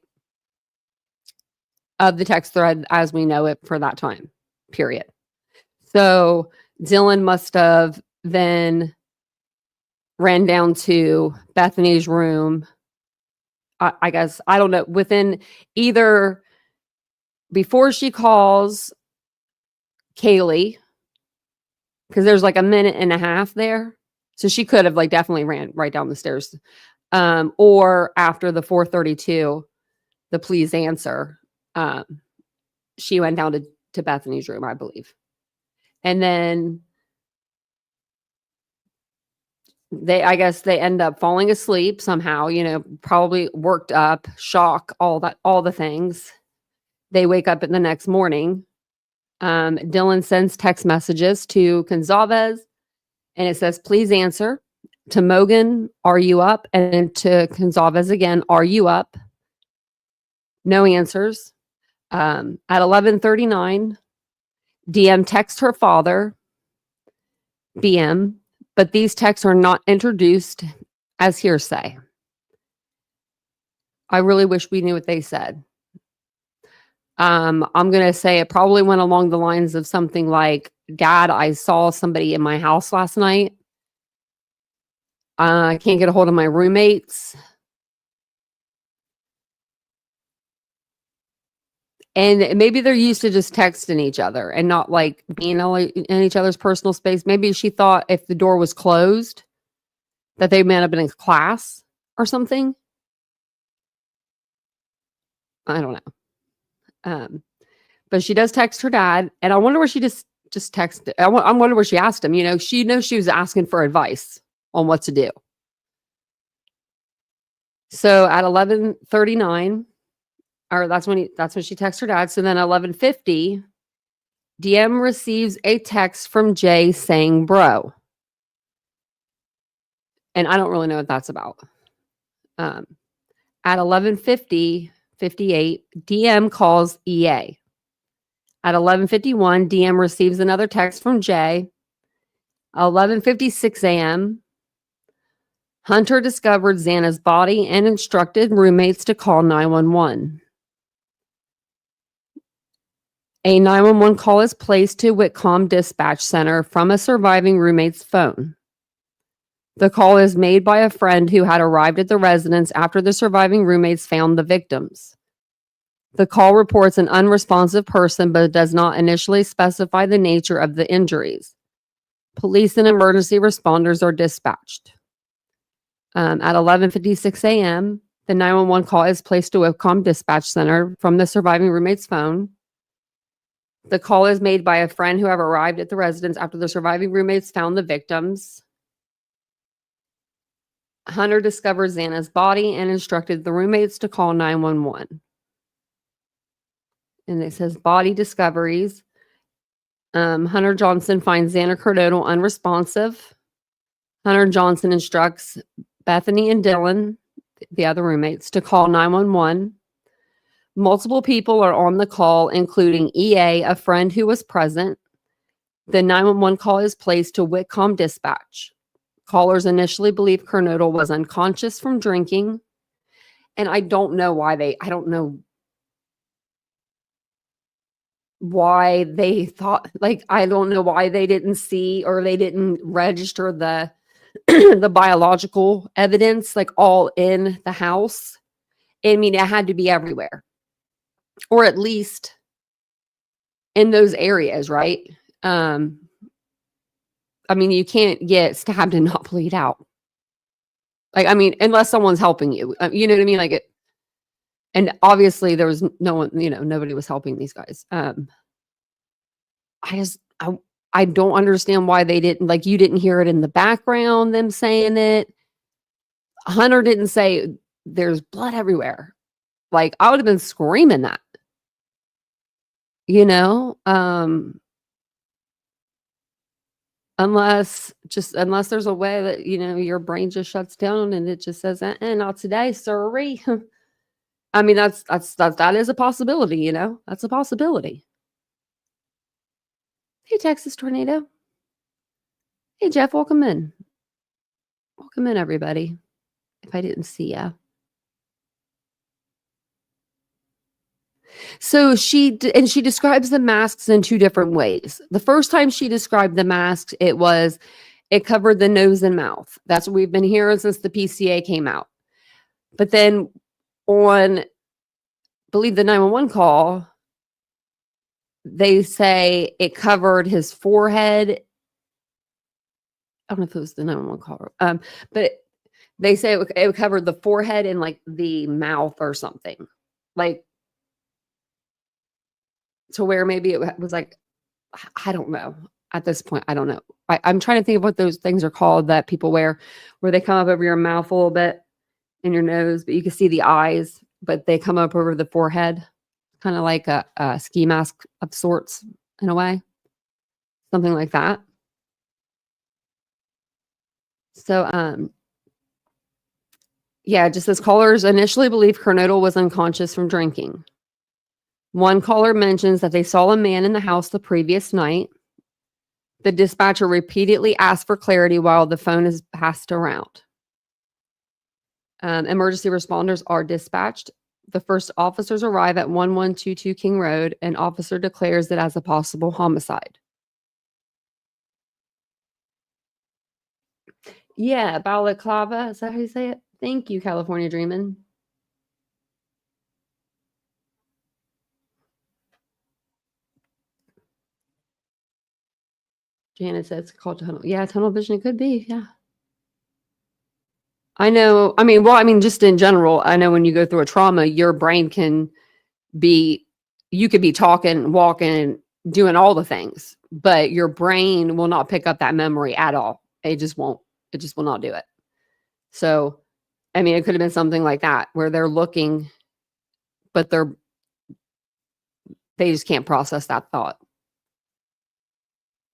of the text thread as we know it for that time, period. So Dylan must have then ran down to Bethany's room. I guess, I don't know, within either before she calls Kaylee, because there's like a minute and a half there. So she could have like definitely ran right down the stairs. Or after the 4:32, the please answer, she went down to Bethany's room, I believe. And then I guess they end up falling asleep somehow, you know, probably worked up, shock, all the things. They wake up in the next morning. Dylan sends text messages to Gonzalez and it says, please answer. To Mogan, are you up? And to Gonzalez again, are you up? No answers. At 11:39, DM texts her father, BM, but these texts are not introduced as hearsay. I really wish we knew what they said. I'm going to say it probably went along the lines of something like, Dad, I saw somebody in my house last night. I can't get a hold of my roommates. And maybe they're used to just texting each other and not like being in each other's personal space. Maybe she thought if the door was closed that they might have been in class or something. I don't know. But she does text her dad, and I wonder where she just texted. I wonder where she asked him. You know, she knows she was asking for advice on what to do. So at 11:39, or that's when she texts her dad. So then 11:50, DM receives a text from Jay saying, bro. And I don't really know what that's about. At 11:58, DM calls EA. At 11:51, DM receives another text from Jay. 11:56 a.m., Hunter discovered Xana's body and instructed roommates to call 911. A 911 call is placed to Whitcomb Dispatch Center from a surviving roommate's phone. The call is made by a friend who had arrived at the residence after the surviving roommates found the victims. The call reports an unresponsive person, but does not initially specify the nature of the injuries. Police and emergency responders are dispatched. At 11:56 a.m., the 911 call is placed to WIPCOM dispatch center from the surviving roommate's phone. The call is made by a friend who have arrived at the residence after the surviving roommates found the victims. Hunter discovered Xana's body and instructed the roommates to call 911. And it says body discoveries. Hunter Johnson finds Xana Cardone unresponsive. Hunter Johnson instructs Bethany and Dylan, the other roommates, to call 911. Multiple people are on the call, including EA, a friend who was present. The 911 call is placed to Whitcomb Dispatch. Callers initially believe Kernodle was unconscious from drinking. And I don't know why they thought, like, I don't know why they didn't see or they didn't register the the biological evidence, like, all in the house. I mean, it had to be everywhere, or at least in those areas, right? I mean, you can't get stabbed and not bleed out. Like, I mean, unless someone's helping you, you know what I mean? Like, it, and obviously there was no one, nobody was helping these guys. I don't understand why they didn't, like, you didn't hear it in the background, them saying it. Hunter didn't say there's blood everywhere. Like, I would have been screaming that, unless there's a way that, your brain just shuts down and it just says, not today, sorry. I mean, that is a possibility, that's a possibility. Hey, Texas Tornado. Hey, Jeff, welcome in. Welcome in, everybody. If I didn't see ya. So she describes the masks in two different ways. The first time she described the masks, it covered the nose and mouth. That's what we've been hearing since the PCA came out. But then on, I believe, the 911 call, they say it covered his forehead. I don't know if it was the 911 call, but they say it covered the forehead and, like, the mouth or something, like, to where maybe it was like, I don't know. At this point, I don't know. I'm trying to think of what those things are called that people wear, where they come up over your mouth a little bit and your nose, but you can see the eyes, but they come up over the forehead, kind of like a ski mask of sorts, in a way, something like that. So, yeah, it just says callers initially believed Kernodle was unconscious from drinking. One caller mentions that they saw a man in the house the previous night. The dispatcher repeatedly asked for clarity while the phone is passed around. Emergency responders are dispatched. The first officers arrive at 1122 King Road. An officer declares it as a possible homicide. Yeah, balaclava. Is that how you say it? Thank you, California Dreamin'. Janet says it's called tunnel. Yeah, tunnel vision. It could be. Yeah. I know. I mean, just in general, I know when you go through a trauma, your brain you could be talking, walking, doing all the things, but your brain will not pick up that memory at all. It just won't. It just will not do it. So, I mean, it could have been something like that where they're looking, but they just can't process that thought.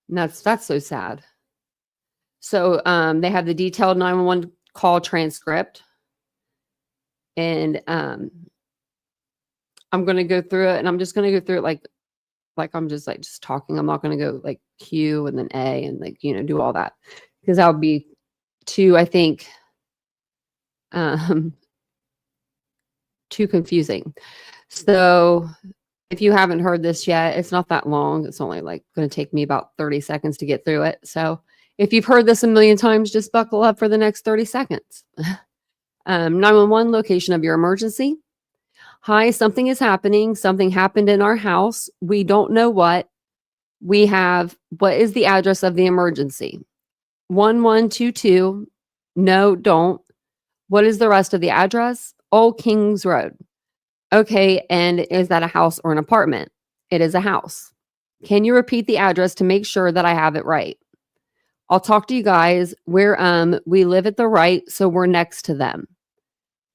And that's so sad. So, they have the detailed 911 call transcript, and I'm going to go through it, and I'm just going to go through it like I'm just talking. I'm not going to go like Q and then A and do all that, because that would be too, I think, too confusing. So if you haven't heard this yet, it's not that long. It's only going to take me about 30 seconds to get through it. So If you've heard this a million times, just buckle up for the next 30 seconds. 911, location of your emergency. Hi, something is happening. Something happened in our house. We don't know what. What is the address of the emergency? 1122. No, don't. What is the rest of the address? Old Kings Road. Okay, and is that a house or an apartment? It is a house. Can you repeat the address to make sure that I have it right? I'll talk to you guys. We live at the right, so we're next to them.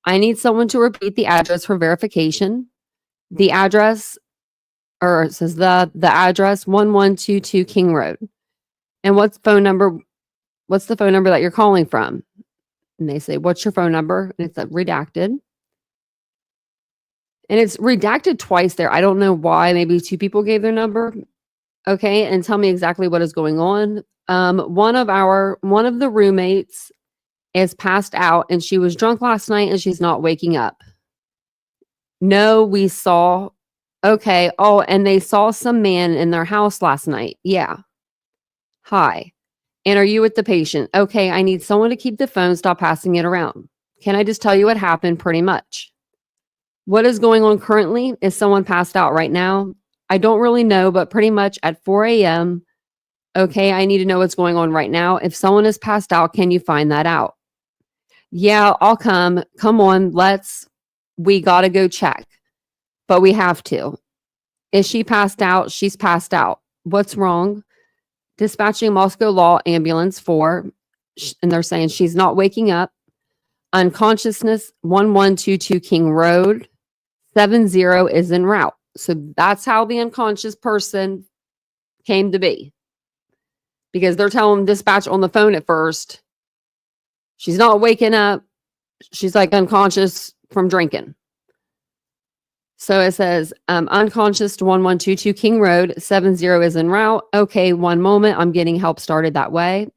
I need someone to repeat the address for verification. The address, or it says the address 1122 King Road. And what's the phone number that you're calling from? And they say, what's your phone number? And it's redacted. And it's redacted twice there. I don't know why. Maybe two people gave their number. Okay. And tell me exactly what is going on. One of the roommates is passed out and she was drunk last night and she's not waking up. No, we saw. Okay. Oh, and they saw some man in their house last night. Yeah. Hi. And are you with the patient? Okay. I need someone to keep the phone. Stop passing it around. Can I just tell you what happened pretty much? What is going on currently? Is someone passed out right now? I don't really know, but pretty much at 4 a.m. Okay, I need to know what's going on right now. If someone is passed out, can you find that out? Yeah, I'll come. Come on, we got to go check. But we have to. Is she passed out? She's passed out. What's wrong? Dispatching Moscow Law Ambulance 4, and they're saying she's not waking up. Unconsciousness, 1122 King Road. 70 is en route. So that's how the unconscious person came to be. Because they're telling dispatch on the phone at first, she's not waking up. She's like unconscious from drinking. So it says unconscious to 1122 King Road. 70 is en route. Okay, one moment. I'm getting help started that way.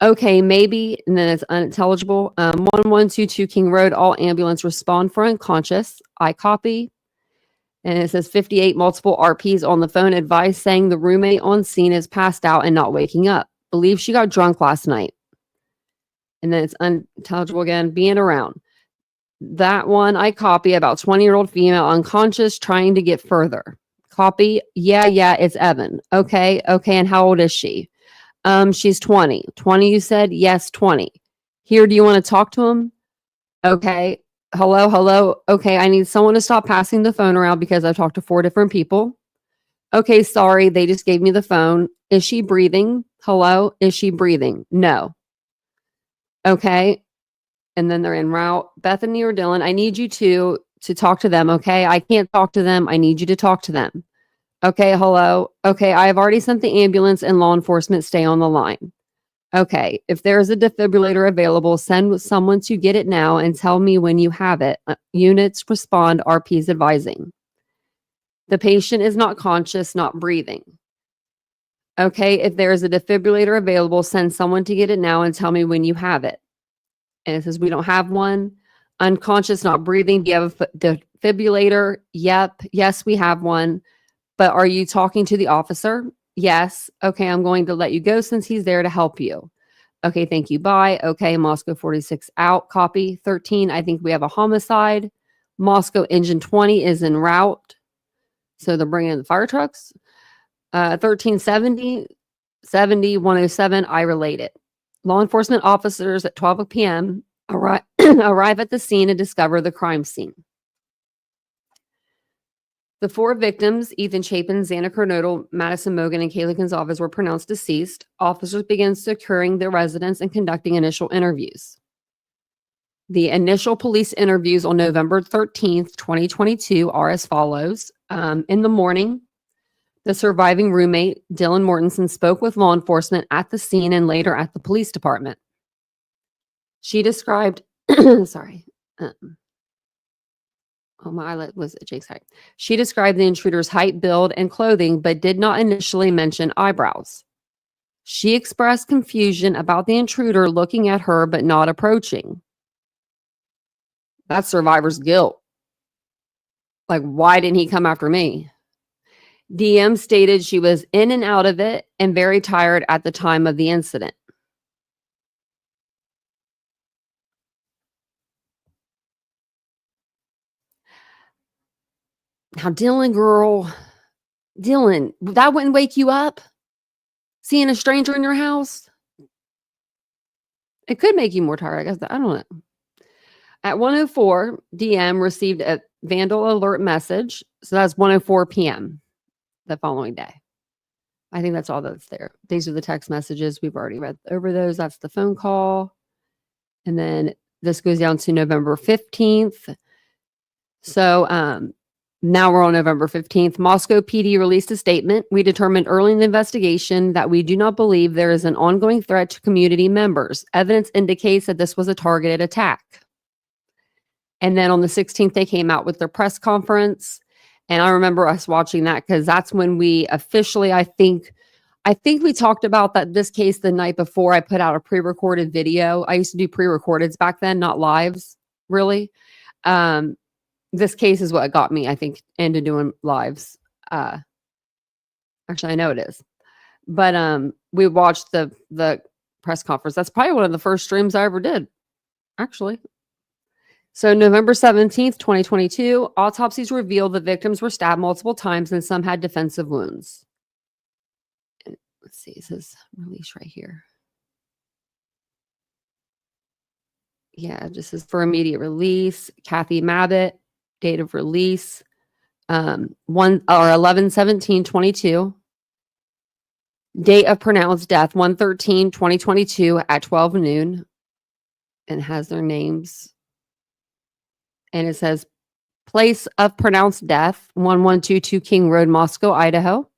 Okay, maybe. And then it's unintelligible. 1122 King Road. All ambulance respond for unconscious. I copy. And it says 58 multiple RPs on the phone. Advice saying the roommate on scene is passed out and not waking up. Believe she got drunk last night. And then it's unintelligible again. Being around. That one I copy. About 20-year-old female unconscious trying to get further. Copy. Yeah, it's Evan. Okay. And how old is she? She's 20. 20, you said? Yes, 20. Here, do you want to talk to him? Okay. Hello. Okay, I need someone to stop passing the phone around because I've talked to 4 different people. Okay, sorry, they just gave me the phone. Is she breathing? Hello? Is she breathing? No. Okay. And then they're en route. Bethany or Dylan, I need you to talk to them, okay? I can't talk to them. I need you to talk to them. Okay, hello. Okay, I have already sent the ambulance and law enforcement. Stay on the line. Okay, if there is a defibrillator available, send someone to get it now and tell me when you have it. Units respond, RPs advising. The patient is not conscious, not breathing. Okay, if there is a defibrillator available, send someone to get it now and tell me when you have it. And it says we don't have one. Unconscious, not breathing. Do you have a defibrillator? Yep. Yes, we have one. But are you talking to the officer? Yes. Okay, I'm going to let you go since he's there to help you. Okay, thank you. Bye. Okay, Moscow 46 out. Copy. 13, I think we have a homicide. Moscow engine 20 is en route. So they're bringing in the fire trucks. 1370, 70, 107, I relate it. Law enforcement officers at 12 p.m. arrive at the scene and discover the crime scene. The 4 victims, Ethan Chapin, Xana Kernodle, Madison Mogan, and Kayla Gonzalez, were pronounced deceased. Officers began securing their residence and conducting initial interviews. The initial police interviews on November 13th, 2022 are as follows. In the morning, the surviving roommate, Dylan Mortensen, spoke with law enforcement at the scene and later at the police department. She described, my eyelid was at Jake's height. She described the intruder's height, build, and clothing, but did not initially mention eyebrows. She expressed confusion about the intruder looking at her but not approaching. That's survivor's guilt. Like, why didn't he come after me? DM stated she was in and out of it and very tired at the time of the incident. Now, Dylan, girl, Dylan, that wouldn't wake you up? Seeing a stranger in your house? It could make you more tired, I guess. I don't know. At 1:04, DM received a vandal alert message. So that's 1:04 p.m. the following day. I think that's all that's there. These are the text messages. We've already read over those. That's the phone call. And then this goes down to November 15th. So now we're on November 15th. Moscow PD released a statement. We determined early in the investigation that we do not believe there is an ongoing threat to community members. Evidence indicates that this was a targeted attack. And then on the 16th, they came out with their press conference. And I remember us watching that because that's when we officially, I think we talked about that this case the night before. I put out a pre-recorded video. I used to do pre-recordeds back then, not lives, really. This case is what got me, I think, into doing lives. Actually, I know it is. But we watched the press conference. That's probably one of the first streams I ever did, actually. So November 17th, 2022, autopsies revealed the victims were stabbed multiple times and some had defensive wounds. And let's see, it says release right here. Yeah, this is for immediate release. Kathy Mabbitt, date of release, 11/17/22. Date of pronounced death, 1/13/2022 at 12 noon. And has their names. And it says place of pronounced death, 1122 King Road, Moscow, Idaho.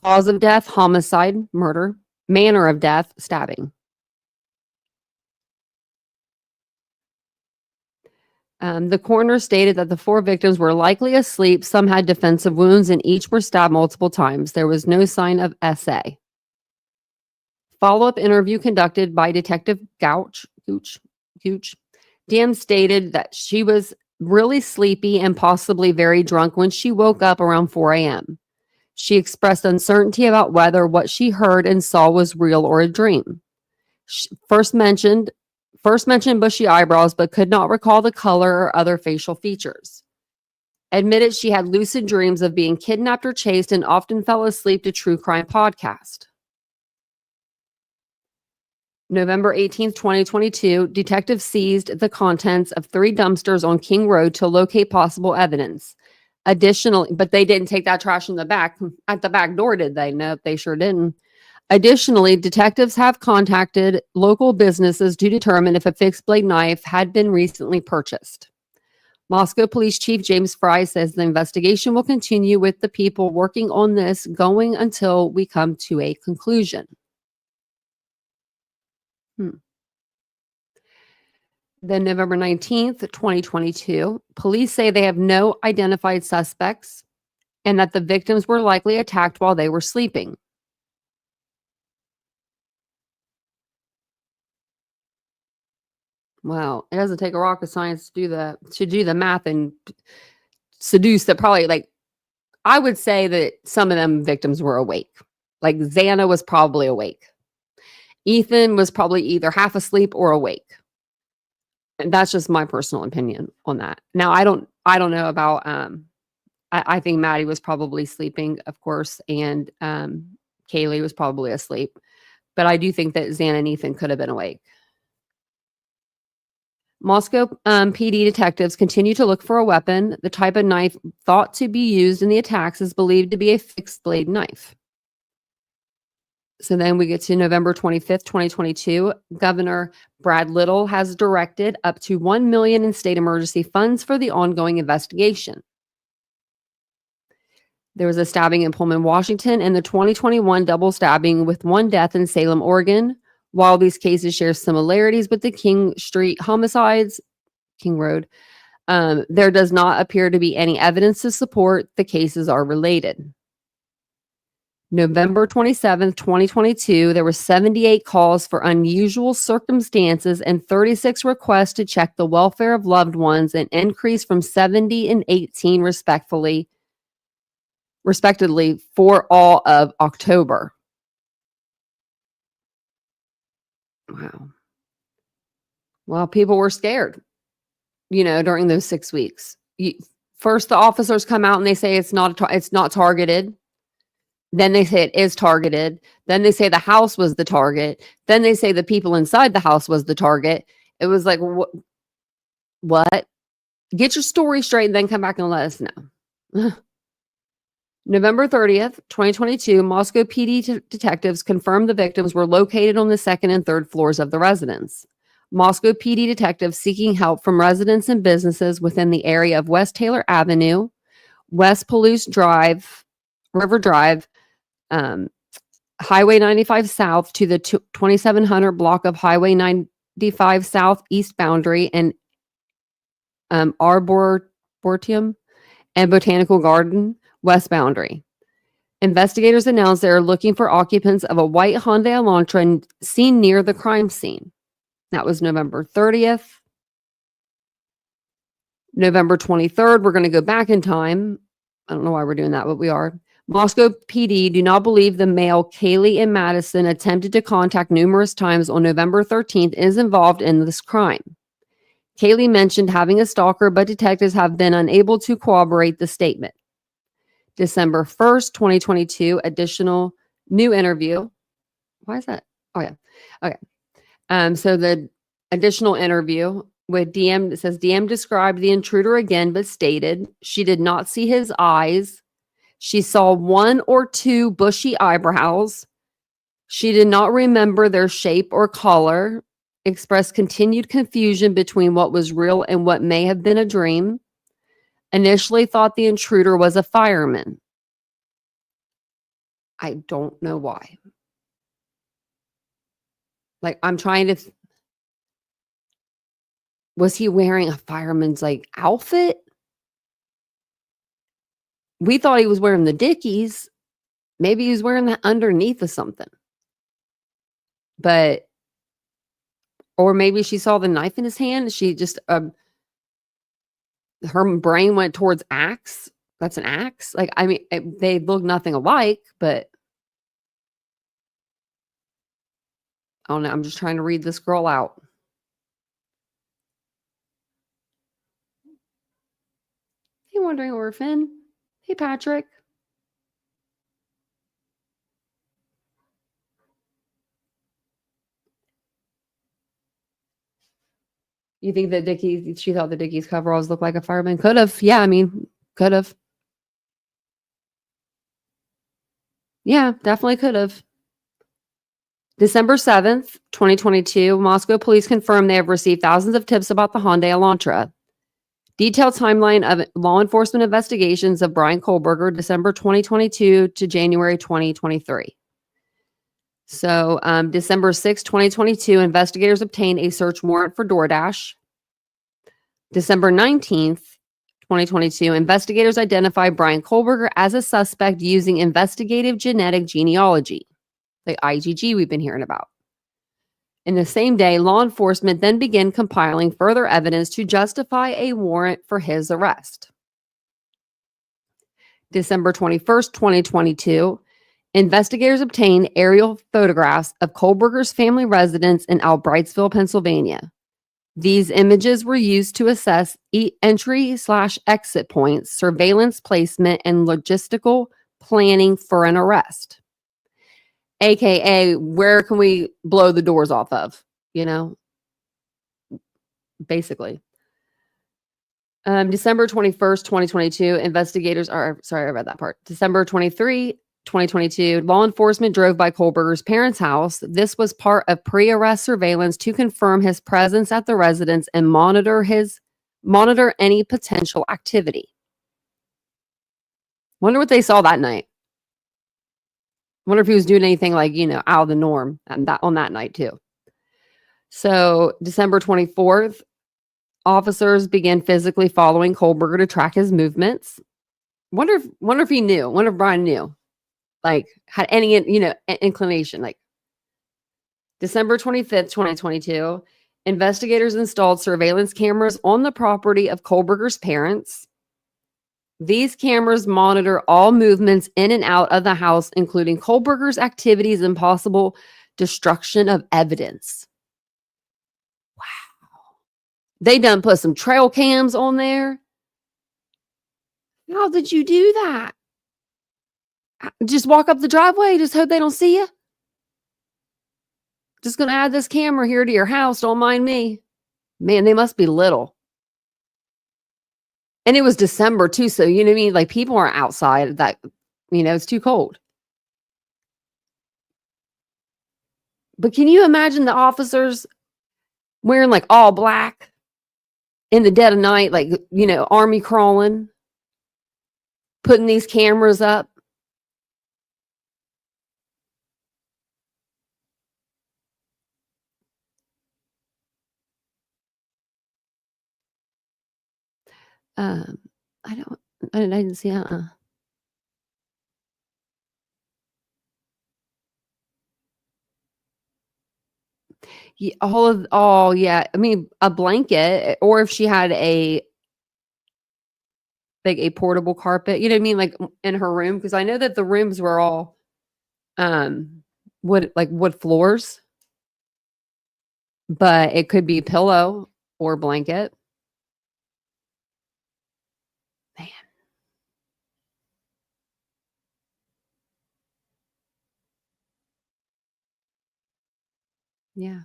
Cause of death, homicide, murder. Manner of death, stabbing. The coroner stated that the 4 victims were likely asleep. Some had defensive wounds and each were stabbed multiple times. There was no sign of SA. Follow-up interview conducted by Detective Gooch. DM stated that she was really sleepy and possibly very drunk when she woke up around 4 a.m. She expressed uncertainty about whether what she heard and saw was real or a dream. She first mentioned bushy eyebrows, but could not recall the color or other facial features. Admitted she had lucid dreams of being kidnapped or chased and often fell asleep to true crime podcast. November 18th, 2022, detectives seized the contents of 3 dumpsters on King Road to locate possible evidence. Additionally, but they didn't take that trash in the back at the back door, did they? Nope, they sure didn't. Additionally, detectives have contacted local businesses to determine if a fixed blade knife had been recently purchased. Moscow Police Chief James Fry says the investigation will continue with the people working on this going until we come to a conclusion. Then November 19th, 2022, police say they have no identified suspects and that the victims were likely attacked while they were sleeping. Wow, it doesn't take a rocket science to do the math and seduce that probably, like, I would say that some of them victims were awake. Like Xana was probably awake. Ethan was probably either half asleep or awake. And that's just my personal opinion on that. Now, I don't know about, I think Maddie was probably sleeping, of course, and Kaylee was probably asleep. But I do think that Xana and Ethan could have been awake. Moscow PD detectives continue to look for a weapon. The type of knife thought to be used in the attacks is believed to be a fixed blade knife. So then we get to November 25th, 2022. Governor Brad Little has directed up to $1 million in state emergency funds for the ongoing investigation. There was a stabbing in Pullman, Washington, and the 2021 double stabbing with 1 death in Salem, Oregon. While these cases share similarities with the King Street homicides, King Road, there does not appear to be any evidence to support the cases are related. November 27th, 2022, there were 78 calls for unusual circumstances and 36 requests to check the welfare of loved ones, an increase from 70 and 18 respectively for all of October. Wow. Well, people were scared, during those 6 weeks. First, the officers come out and they say it's not targeted. Then they say it is targeted. Then they say the house was the target. Then they say the people inside the house was the target. It was like, what? Get your story straight and then come back and let us know. November 30th, 2022, Moscow PD detectives confirmed the victims were located on the second and third floors of the residence. Moscow PD detectives seeking help from residents and businesses within the area of West Taylor Avenue, West Palouse Drive, River Drive, Highway 95 South to the 2700 block of Highway 95 South East boundary, and Arboretum and Botanical Garden West boundary. Investigators announced they are looking for occupants of a white Hyundai Elantra seen near the crime scene. That was November 30th. November 23rd, we're going to go back in time. I don't know why we're doing that, but we are. Moscow PD do not believe the male Kaylee and Madison attempted to contact numerous times on November 13th is involved in this crime. Kaylee mentioned having a stalker, but detectives have been unable to corroborate the statement. December 1st, 2022, additional new interview. Why is that? Oh, yeah. Okay. So the additional interview with DM, it says DM described the intruder again, but stated she did not see his eyes. She saw one or two bushy eyebrows. She did not remember their shape or color. Expressed continued confusion between what was real and what may have been a dream. Initially thought the intruder was a fireman. I don't know why. Like, I'm trying to... was he wearing a fireman's, like, outfit? We thought he was wearing the Dickies. Maybe he was wearing that underneath of something. But... or maybe she saw the knife in his hand. She just... her brain went towards axe. That's an axe. Like, I mean, they look nothing alike, but I don't know. I'm just trying to read this girl out. Hey, Wandering Orphan. Hey, Patrick. You think that Dickies, she thought the Dickies coveralls looked like a fireman? Could have. Yeah, I mean, could have. Yeah, definitely could have. December 7th, 2022, Moscow police confirmed they have received thousands of tips about the Hyundai Elantra. Detailed timeline of law enforcement investigations of Brian Kohlberger, December 2022 to January 2023. So December 6, 2022, investigators obtained a search warrant for DoorDash. December 19th, 2022, investigators identified Brian Kohlberger as a suspect using investigative genetic genealogy, the IgG we've been hearing about. In the same day, law enforcement then began compiling further evidence to justify a warrant for his arrest. December 21st, 2022, investigators obtained aerial photographs of Kohlberger's family residence in Albrightsville, Pennsylvania. These images were used to assess entry/exit points, surveillance placement, and logistical planning for an arrest. AKA, where can we blow the doors off of? You know, basically. December 21st, 2022, investigators are, sorry, I read that part. December 23, 2022, law enforcement drove by Kohlberger's parents' house. This was part of pre-arrest surveillance to confirm his presence at the residence and monitor any potential activity. Wonder what they saw that night. Wonder if he was doing anything like, you know, out of the norm and that on that night too. So December 24th, officers began physically following Kohlberger to track his movements. Wonder if he knew. Wonder if Brian knew. Like, had any, you know, inclination. Like, December 25th, 2022, investigators installed surveillance cameras on the property of Kohlberger's parents. These cameras monitor all movements in and out of the house, including Kohlberger's activities and possible destruction of evidence. Wow. They done put some trail cams on there. How did you do that? Just walk up the driveway, just hope they don't see you? Just gonna add this camera here to your house, don't mind me. Man, they must be little. And it was December too, so you know what I mean? Like, people aren't outside that, it's too cold. But can you imagine the officers wearing like all black in the dead of night, like, army crawling, putting these cameras up? Um, I didn't see, Yeah, yeah. I mean, a blanket, or if she had a portable carpet, you know what I mean? Like in her room. Cause I know that the rooms were all, wood floors, but it could be pillow or blanket. Man. Yeah.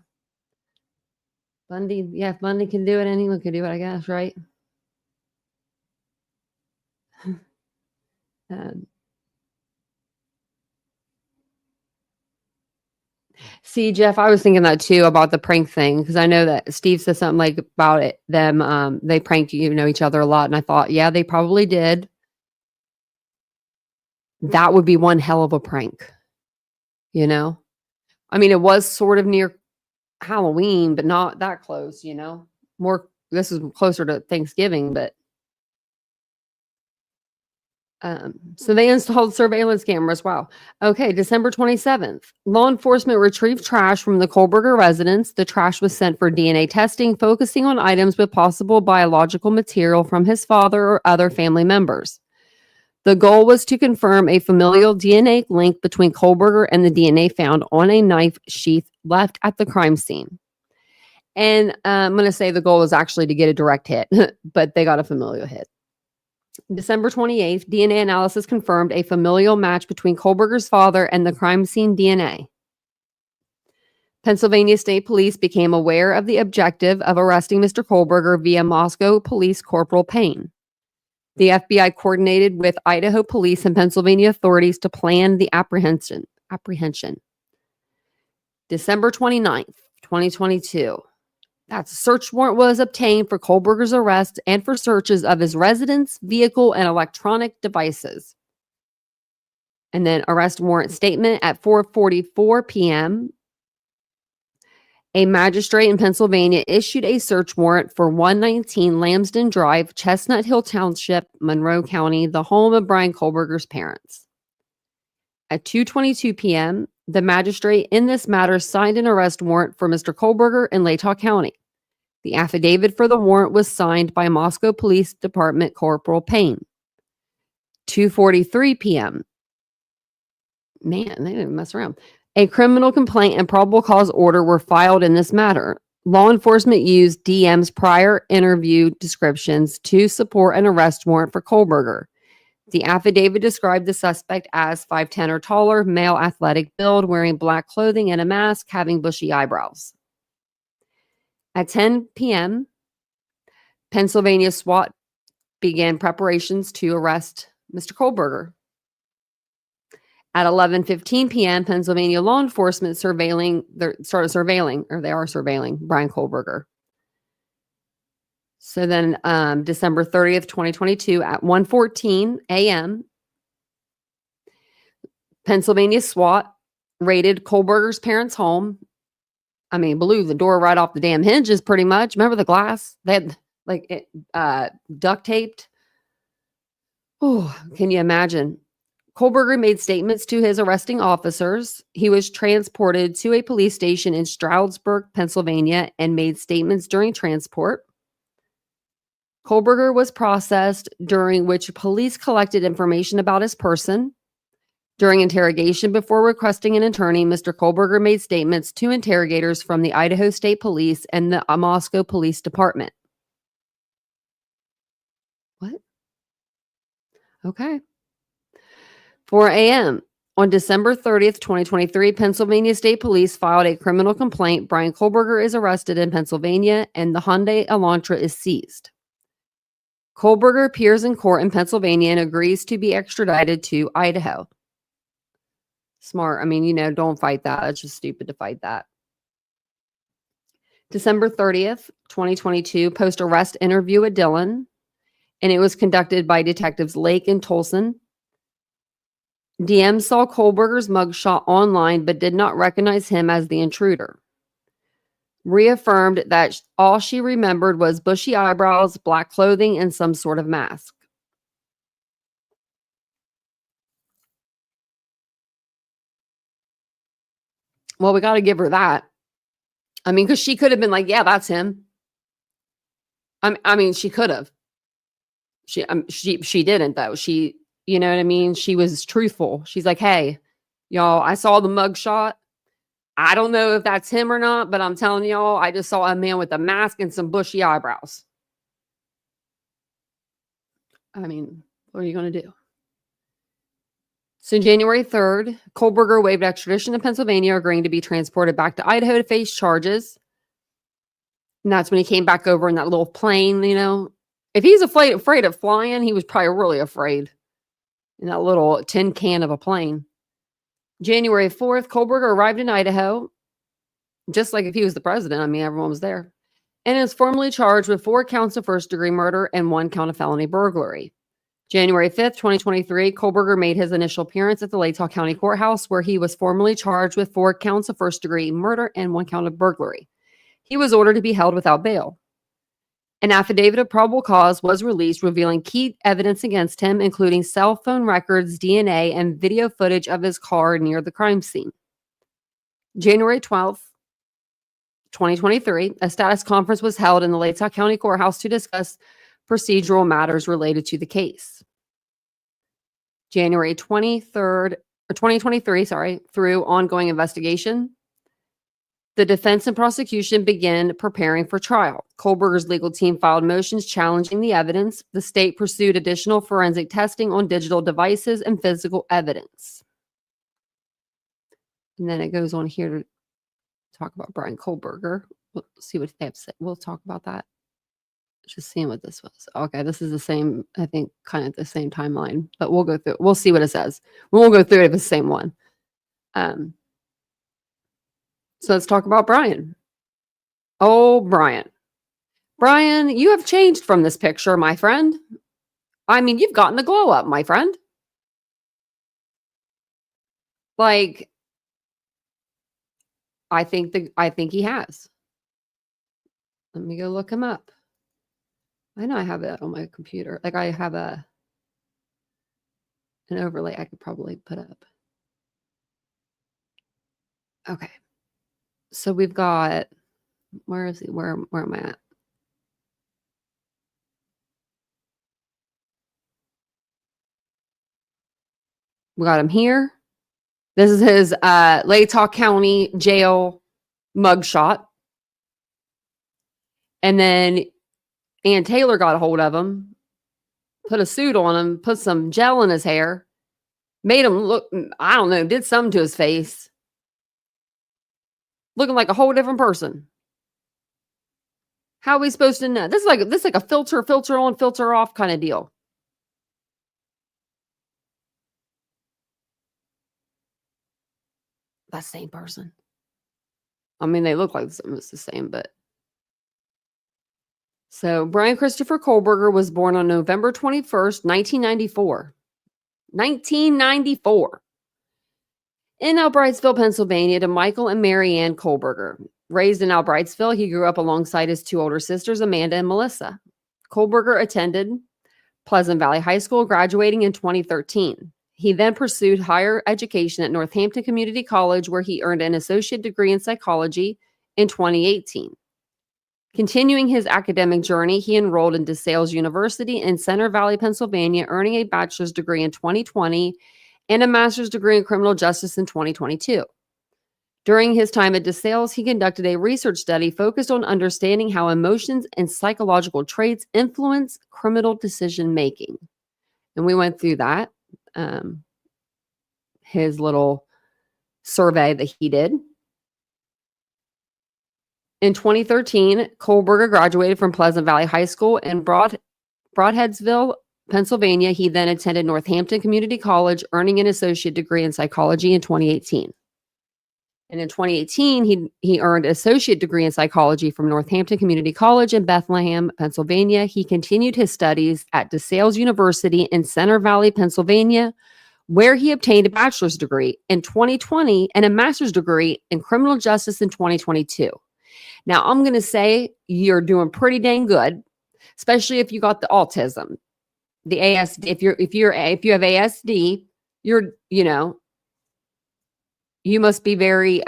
Bundy. Yeah. If Bundy can do it, anyone can do it, I guess. Right. Um, See, Jeff, I was thinking that too about the prank thing, because I know that Steve said something like about it. They pranked each other a lot, and I thought, yeah, they probably did. That would be one hell of a prank. I mean, it was sort of near Halloween, but not that close. More. This is closer to Thanksgiving, but so they installed surveillance cameras. Wow. Okay, December 27th. Law enforcement retrieved trash from the Kohlberger residence. The trash was sent for DNA testing, focusing on items with possible biological material from his father or other family members. The goal was to confirm a familial DNA link between Kohlberger and the DNA found on a knife sheath left at the crime scene. And I'm going to say the goal was actually to get a direct hit, but they got a familial hit. December 28th, DNA analysis confirmed a familial match between Kohlberger's father and the crime scene DNA. Pennsylvania State Police became aware of the objective of arresting Mr. Kohlberger via Moscow Police Corporal Payne. The FBI coordinated with Idaho police and Pennsylvania authorities to plan the apprehension. December 29th, 2022. That search warrant was obtained for Kohlberger's arrest and for searches of his residence, vehicle, and electronic devices. And then arrest warrant statement at 4:44 p.m. A magistrate in Pennsylvania issued a search warrant for 119 Lambsden Drive, Chestnut Hill Township, Monroe County, the home of Brian Kohlberger's parents. At 2:22 p.m., the magistrate in this matter signed an arrest warrant for Mr. Kohlberger in Latah County. The affidavit for the warrant was signed by Moscow Police Department Corporal Payne. 2:43 p.m. Man, they didn't mess around. A criminal complaint and probable cause order were filed in this matter. Law enforcement used DM's prior interview descriptions to support an arrest warrant for Kohlberger. The affidavit described the suspect as 5'10" or taller, male, athletic build, wearing black clothing and a mask, having bushy eyebrows. At 10 p.m., Pennsylvania SWAT began preparations to arrest Mr. Kohlberger. At 11:15 p.m., Pennsylvania law enforcement are surveilling Brian Kohlberger. So then December 30th, 2022, at 1:14 a.m., Pennsylvania SWAT raided Kohlberger's parents' home. I mean, blew the door right off the damn hinges pretty much. Remember the glass? They had duct taped. Oh, can you imagine? Kohlberger made statements to his arresting officers. He was transported to a police station in Stroudsburg, Pennsylvania, and made statements during transport. Kohlberger was processed, during which police collected information about his person. During interrogation before requesting an attorney, Mr. Kohlberger made statements to interrogators from the Idaho State Police and the Moscow Police Department. What? Okay. 4 a.m. On December 30th, 2023, Pennsylvania State Police filed a criminal complaint. Brian Kohlberger is arrested in Pennsylvania, and the Hyundai Elantra is seized. Kohlberger appears in court in Pennsylvania and agrees to be extradited to Idaho. Smart. I mean, don't fight that. It's just stupid to fight that. December 30th, 2022, post-arrest interview with Dillon, and it was conducted by Detectives Lake and Tolson. DM saw Kohlberger's mugshot online but did not recognize him as the intruder. Reaffirmed that all she remembered was bushy eyebrows, black clothing, and some sort of mask. Well, we got to give her that. I mean, because she could have been like, yeah, that's him. I mean, she could have. She didn't, though. She, you know what I mean? She was truthful. She's like, hey, y'all, I saw the mugshot. I don't know if that's him or not, but I'm telling y'all, I just saw a man with a mask and some bushy eyebrows. I mean, what are you going to do? So January 3rd, Kohlberger waived extradition to Pennsylvania, agreeing to be transported back to Idaho to face charges. And that's when he came back over in that little plane, If he's afraid of flying, he was probably really afraid in that little tin can of a plane. January 4th, Kohlberger arrived in Idaho, just like if he was the president. I mean, everyone was there. And is formally charged with 4 counts of first-degree murder and 1 count of felony burglary. January 5th, 2023, Kohlberger made his initial appearance at the Latah County Courthouse, where he was formally charged with 4 counts of first-degree murder and 1 count of burglary. He was ordered to be held without bail. An affidavit of probable cause was released, revealing key evidence against him, including cell phone records, DNA, and video footage of his car near the crime scene. January 12th, 2023, a status conference was held in the Latah County Courthouse to discuss procedural matters related to the case. January 23rd, 2023, through ongoing investigation, the defense and prosecution began preparing for trial. Kohlberger's legal team filed motions challenging the evidence. The state pursued additional forensic testing on digital devices and physical evidence. And then it goes on here to talk about Brian Kohlberger. We'll see what they have to say. We'll talk about that. Just seeing what this was. Okay, this is the same, I think, kind of the same timeline, but we'll go through. We'll see what it says. We won't go through it if it's the same one. So let's talk about Brian. Oh, Brian. Brian, you have changed from this picture, my friend. I mean, you've gotten the glow up, my friend. Like, I think he has. Let me go look him up. I know I have it on my computer. Like, I have an overlay I could probably put up. Okay. So we've got, where is he? Where am I at? We got him here. This is his Latah County Jail mugshot. And then Ann Taylor got a hold of him, put a suit on him, put some gel in his hair, made him look, I don't know, did something to his face. Looking like a whole different person. How are we supposed to know? This is like a filter on, filter off kind of deal. That same person. I mean, they look like it's the same, but. So Brian Christopher Kohlberger was born on November 21st, 1994. 1994. In Albrightsville, Pennsylvania, to Michael and Mary Ann Kohlberger. Raised in Albrightsville, he grew up alongside his 2 older sisters, Amanda and Melissa. Kohlberger attended Pleasant Valley High School, graduating in 2013. He then pursued higher education at Northampton Community College, where he earned an associate degree in psychology in 2018. Continuing his academic journey, he enrolled in DeSales University in Center Valley, Pennsylvania, earning a bachelor's degree in 2020 and a master's degree in criminal justice in 2022. During his time at DeSales, he conducted a research study focused on understanding how emotions and psychological traits influence criminal decision-making. And we went through that, his little survey that he did. In 2013, Kohlberger graduated from Pleasant Valley High School in Broadheadsville, Pennsylvania. He then attended Northampton Community College, earning an associate degree in psychology in 2018. And in 2018, he earned an associate degree in psychology from Northampton Community College in Bethlehem, Pennsylvania. He continued his studies at DeSales University in Center Valley, Pennsylvania, where he obtained a bachelor's degree in 2020 and a master's degree in criminal justice in 2022. Now, I'm going to say you're doing pretty dang good, especially if you got the autism, the ASD. If you have ASD, you must be very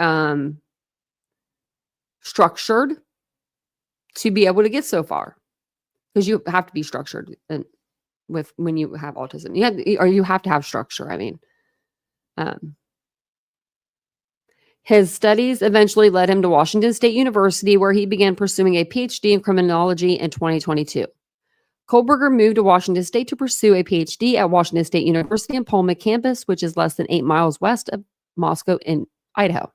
structured to be able to get so far, because you have to be structured when you have autism. You have to have structure. I mean, his studies eventually led him to Washington State University, where he began pursuing a PhD in criminology in 2022. Kohlberger moved to Washington State to pursue a PhD at Washington State University in Pullman campus, which is less than 8 miles west of Moscow in Idaho.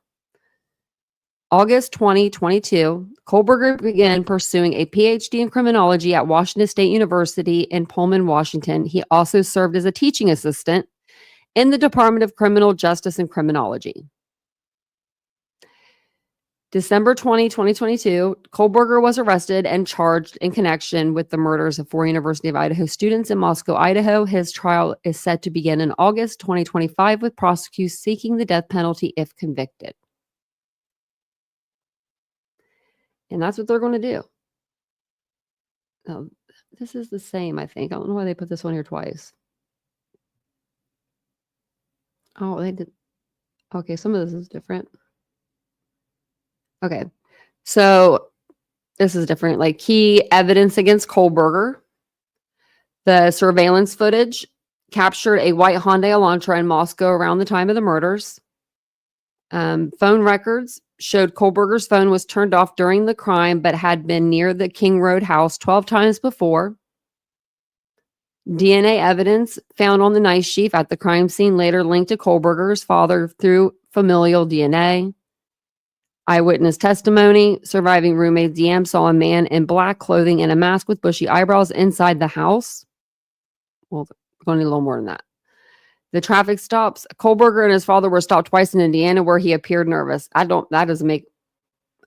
August 2022, Kohlberger began pursuing a PhD in criminology at Washington State University in Pullman, Washington. He also served as a teaching assistant in the Department of Criminal Justice and Criminology. December 2022, Kohlberger was arrested and charged in connection with the murders of 4 University of Idaho students in Moscow, Idaho. His trial is set to begin in August 2025, with prosecutors seeking the death penalty if convicted. And that's what they're going to do. Oh, this is the same, I think. I don't know why they put this one here twice. Oh, they did. Okay, some of this is different. Okay, so this is different. Like, key evidence against Kohlberger. The surveillance footage captured a white Hyundai Elantra in Moscow around the time of the murders. Phone records showed Kohlberger's phone was turned off during the crime, but had been near the King Road house 12 times before. DNA evidence found on the knife sheath at the crime scene later linked to Kohlberger's father through familial DNA. Eyewitness testimony. Surviving roommate DM saw a man in black clothing and a mask with bushy eyebrows inside the house. Well, we're going to need a little more than that. The traffic stops. Kohlberger and his father were stopped twice in Indiana, where he appeared nervous. That doesn't make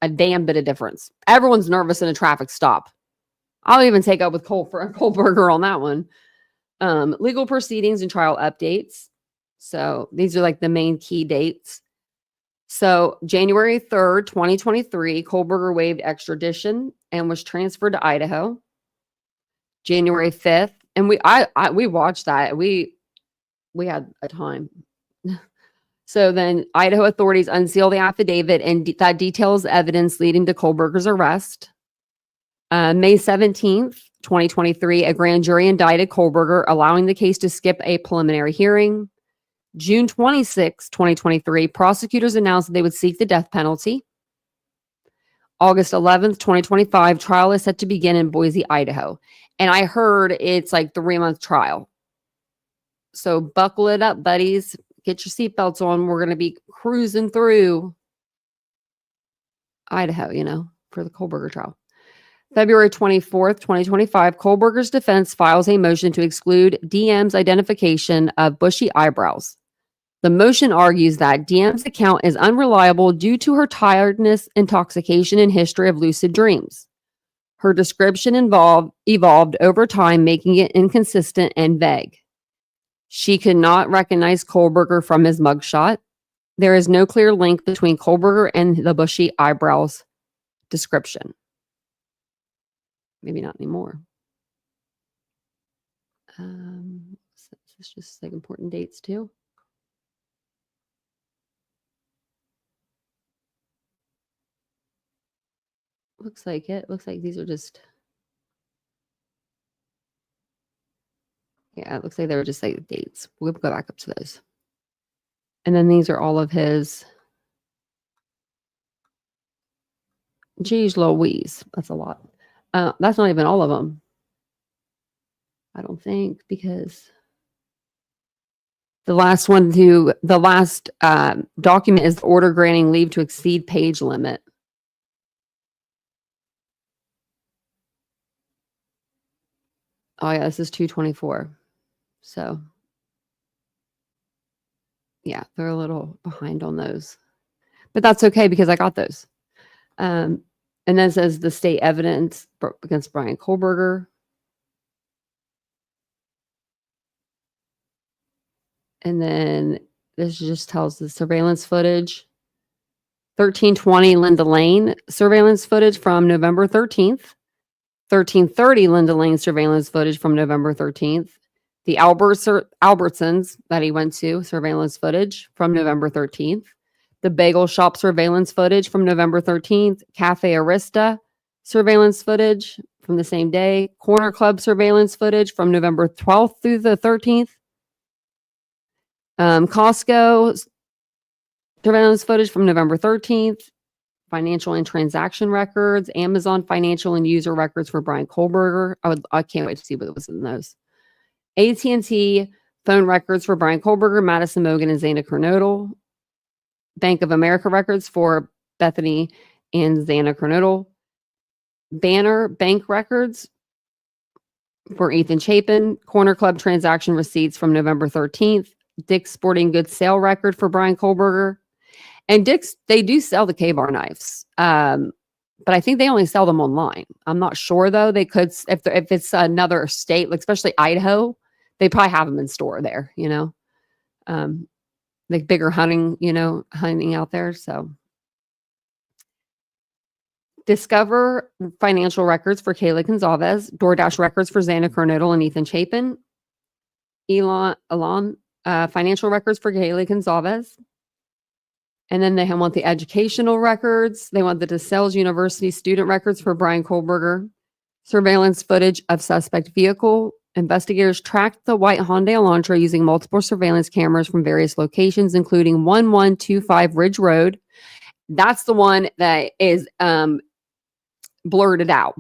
a damn bit of difference. Everyone's nervous in a traffic stop. I'll even take up with Kohlberger on that one. Legal proceedings and trial updates. So these are like the main key dates. So January 3rd, 2023, Kohlberger waived extradition and was transferred to Idaho. January 5th, and we watched that. We had a time. So then Idaho authorities unseal the affidavit, and that details evidence leading to Kohlberger's arrest. May 17th, 2023, a grand jury indicted Kohlberger, allowing the case to skip a preliminary hearing. June 26, 2023, prosecutors announced that they would seek the death penalty. August 11th, 2025, trial is set to begin in Boise, Idaho. And I heard it's like 3-month trial. So buckle it up, buddies. Get your seatbelts on. We're going to be cruising through Idaho, for the Kohlberger trial. February 24th, 2025, Kohlberger's defense files a motion to exclude DM's identification of bushy eyebrows. The motion argues that DM's account is unreliable due to her tiredness, intoxication, and history of lucid dreams. Her description evolved over time, making it inconsistent and vague. She could not recognize Kohlberger from his mugshot. There is no clear link between Kohlberger and the bushy eyebrows description. Maybe not anymore. It's just like important dates too. Looks like it. Looks like these are just. Yeah, it looks like they were just like dates. We'll go back up to those. And then these are all of his. Geez Louise. That's a lot. That's not even all of them. I don't think, because The last document is the order granting leave to exceed page limit. Oh yeah, this is 224. So yeah, they're a little behind on those, but that's okay because I got those. And then it says the state evidence against Brian Kohlberger. And then this just tells the surveillance footage. 1320 Linda Lane surveillance footage from November 13th. 1330 Linda Lane surveillance footage from November 13th. The Albertsons that he went to, surveillance footage from November 13th. The bagel shop surveillance footage from November 13th. Cafe Arista surveillance footage from the same day. Corner Club surveillance footage from November 12th through the 13th. Costco surveillance footage from November 13th. Financial and transaction records, Amazon financial and user records for Brian Kohlberger. I can't wait to see what was in those. AT&T phone records for Brian Kohlberger, Madison Mogen, and Zana Kernodle. Bank of America records for Bethany and Zana Kernodle. Banner bank records for Ethan Chapin. Corner Club transaction receipts from November 13th. Dick's Sporting Goods sale record for Brian Kohlberger. And Dick's, they do sell the K-Bar knives, but I think they only sell them online. I'm not sure, though. They could, if it's another state, like especially Idaho, they probably have them in store there, like bigger hunting out there. So Discover financial records for Kayla Gonzalez, DoorDash records for Xana Kernodle and Ethan Chapin, Elon financial records for Kayla Gonzalez. And then they want the educational records. They want the DeSales University student records for Brian Kohlberger. Surveillance footage of suspect vehicle. Investigators tracked the white Hyundai Elantra using multiple surveillance cameras from various locations, including 1125 Ridge Road. That's the one that is blurred out,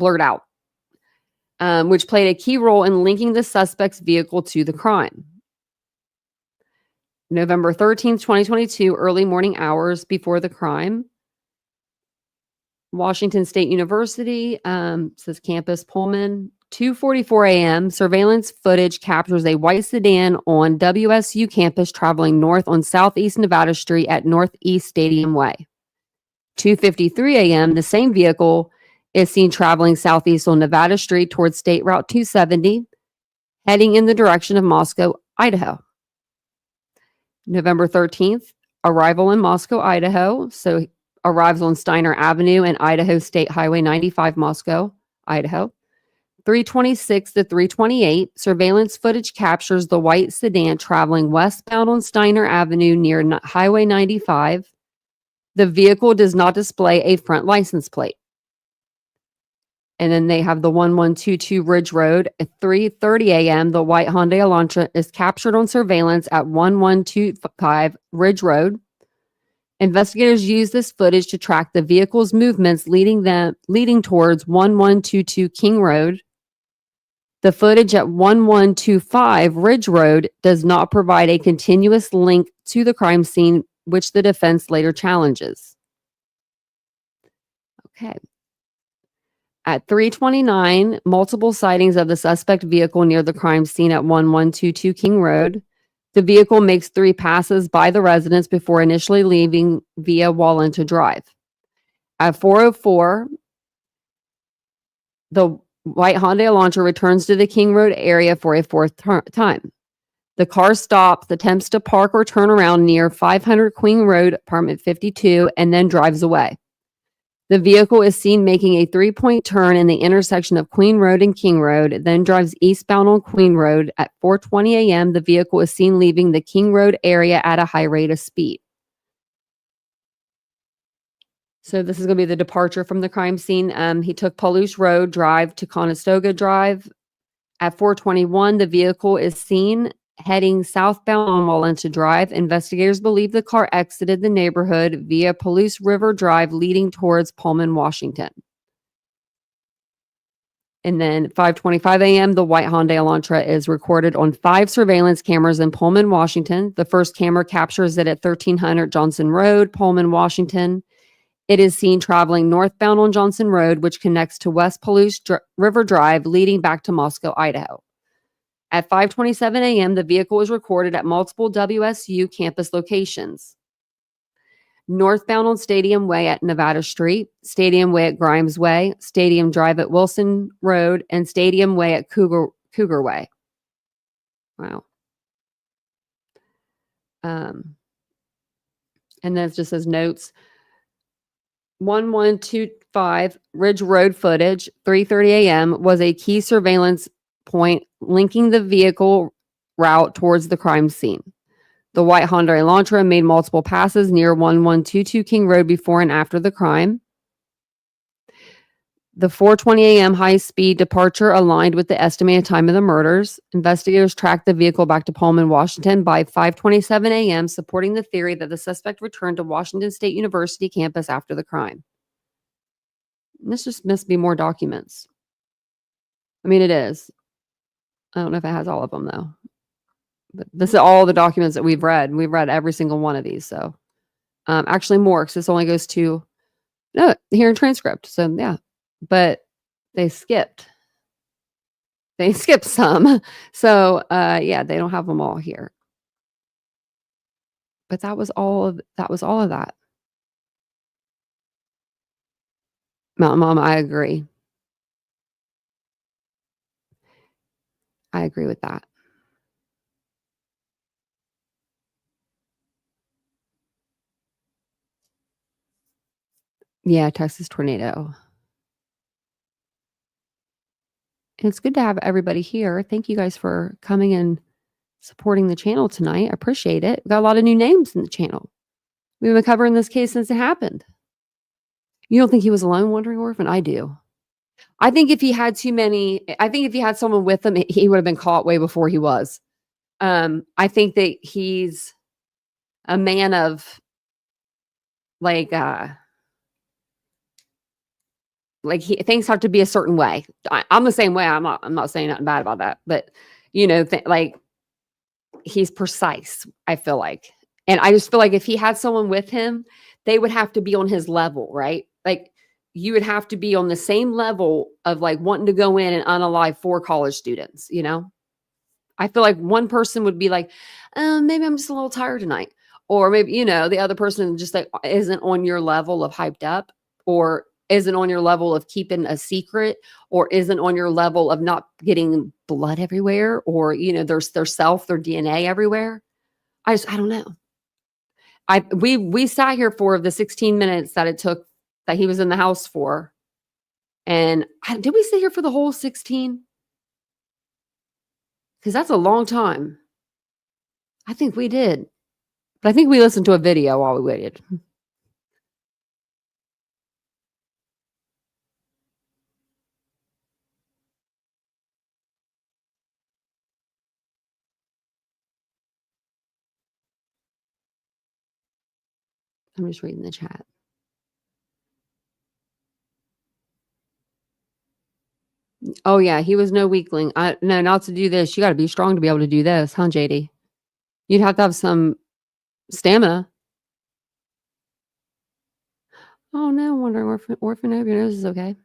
which played a key role in linking the suspect's vehicle to the crime. November 13th, 2022, early morning hours before the crime. Washington State University, says campus Pullman. 2:44 a.m., surveillance footage captures a white sedan on WSU campus traveling north on Southeast Nevada Street at Northeast Stadium Way. 2:53 a.m., the same vehicle is seen traveling southeast on Nevada Street towards State Route 270, heading in the direction of Moscow, Idaho. November 13th, arrival in Moscow, Idaho. So arrives on Steiner Avenue and Idaho State Highway 95, Moscow, Idaho. 326 to 328, surveillance footage captures the white sedan traveling westbound on Steiner Avenue near Highway 95. The vehicle does not display a front license plate. And then they have the 1122 Ridge Road at 3:30 a.m. The white Hyundai Elantra is captured on surveillance at 1125 Ridge Road. Investigators use this footage to track the vehicle's movements leading towards 1122 King Road. The footage at 1125 Ridge Road does not provide a continuous link to the crime scene, which the defense later challenges. Okay. At 3:29, multiple sightings of the suspect vehicle near the crime scene at 1122 King Road. The vehicle makes 3 passes by the residence before initially leaving via Wallenta Drive. At 4:04, the white Hyundai Elantra returns to the King Road area for a 4th time. The car stops, attempts to park or turn around near 500 Queen Road, apartment 52, and then drives away. The vehicle is seen making a 3-point turn in the intersection of Queen Road and King Road, then drives eastbound on Queen Road. At 4:20 a.m., the vehicle is seen leaving the King Road area at a high rate of speed. So this is going to be the departure from the crime scene. He took Paluche Road Drive to Conestoga Drive. At 4:21, the vehicle is seen heading southbound on Wallenta Drive. Investigators believe the car exited the neighborhood via Palouse River Drive, leading towards Pullman, Washington. And then 5:25 a.m., the white Hyundai Elantra is recorded on 5 surveillance cameras in Pullman, Washington. The first camera captures it at 1300 Johnson Road, Pullman, Washington. It is seen traveling northbound on Johnson Road, which connects to West Palouse River Drive, leading back to Moscow, Idaho. At 5:27 a.m., the vehicle was recorded at multiple WSU campus locations. Northbound on Stadium Way at Nevada Street, Stadium Way at Grimes Way, Stadium Drive at Wilson Road, and Stadium Way at Cougar Way. Wow. And then it just says notes. 1125 Ridge Road footage, 3:30 a.m. was a key surveillance point linking the vehicle route towards the crime scene. The white Hyundai Elantra made multiple passes near 1122 King Road before and after the crime. The 4:20 a.m. high-speed departure aligned with the estimated time of the murders. Investigators tracked the vehicle back to Pullman, Washington by 5:27 a.m., supporting the theory that the suspect returned to Washington State University campus after the crime. And this just must be more documents. I mean, it is. I don't know if it has all of them, though. But this is all the documents that we've read. We've read every single one of these. So actually more, because this only goes to here in transcript. So yeah, but they skipped some. So yeah, they don't have them all here. But that was all of that. Mountain Mom, I agree. I agree with that. Yeah, Texas tornado. And it's good to have everybody here. Thank you guys for coming and supporting the channel tonight. I appreciate it. We got a lot of new names in the channel. We've been covering this case since it happened. You don't think he was a lone wandering orphan? I do. I think if he had someone with him, he would have been caught way before he was. I think that he's a man of things have to be a certain way. I'm the same way. I'm not saying nothing bad about that, but he's precise, I feel like. And I just feel like if he had someone with him, they would have to be on his level, right? Like you would have to be on the same level of like wanting to go in and unalive 4 college students, I feel like one person would be like, maybe I'm just a little tired tonight. Or maybe, the other person just like isn't on your level of hyped up, or isn't on your level of keeping a secret, or isn't on your level of not getting blood everywhere, or, their DNA everywhere. I don't know. We sat here for the 16 minutes that it took that he was in the house for. And did we sit here for the whole 16? Because that's a long time. I think we did. But I think we listened to a video while we waited. I'm just reading the chat. Oh, yeah. He was no weakling. No, not to do this. You got to be strong to be able to do this, huh, JD? You'd have to have some stamina. Oh, no. Wondering orphan over your nose is okay.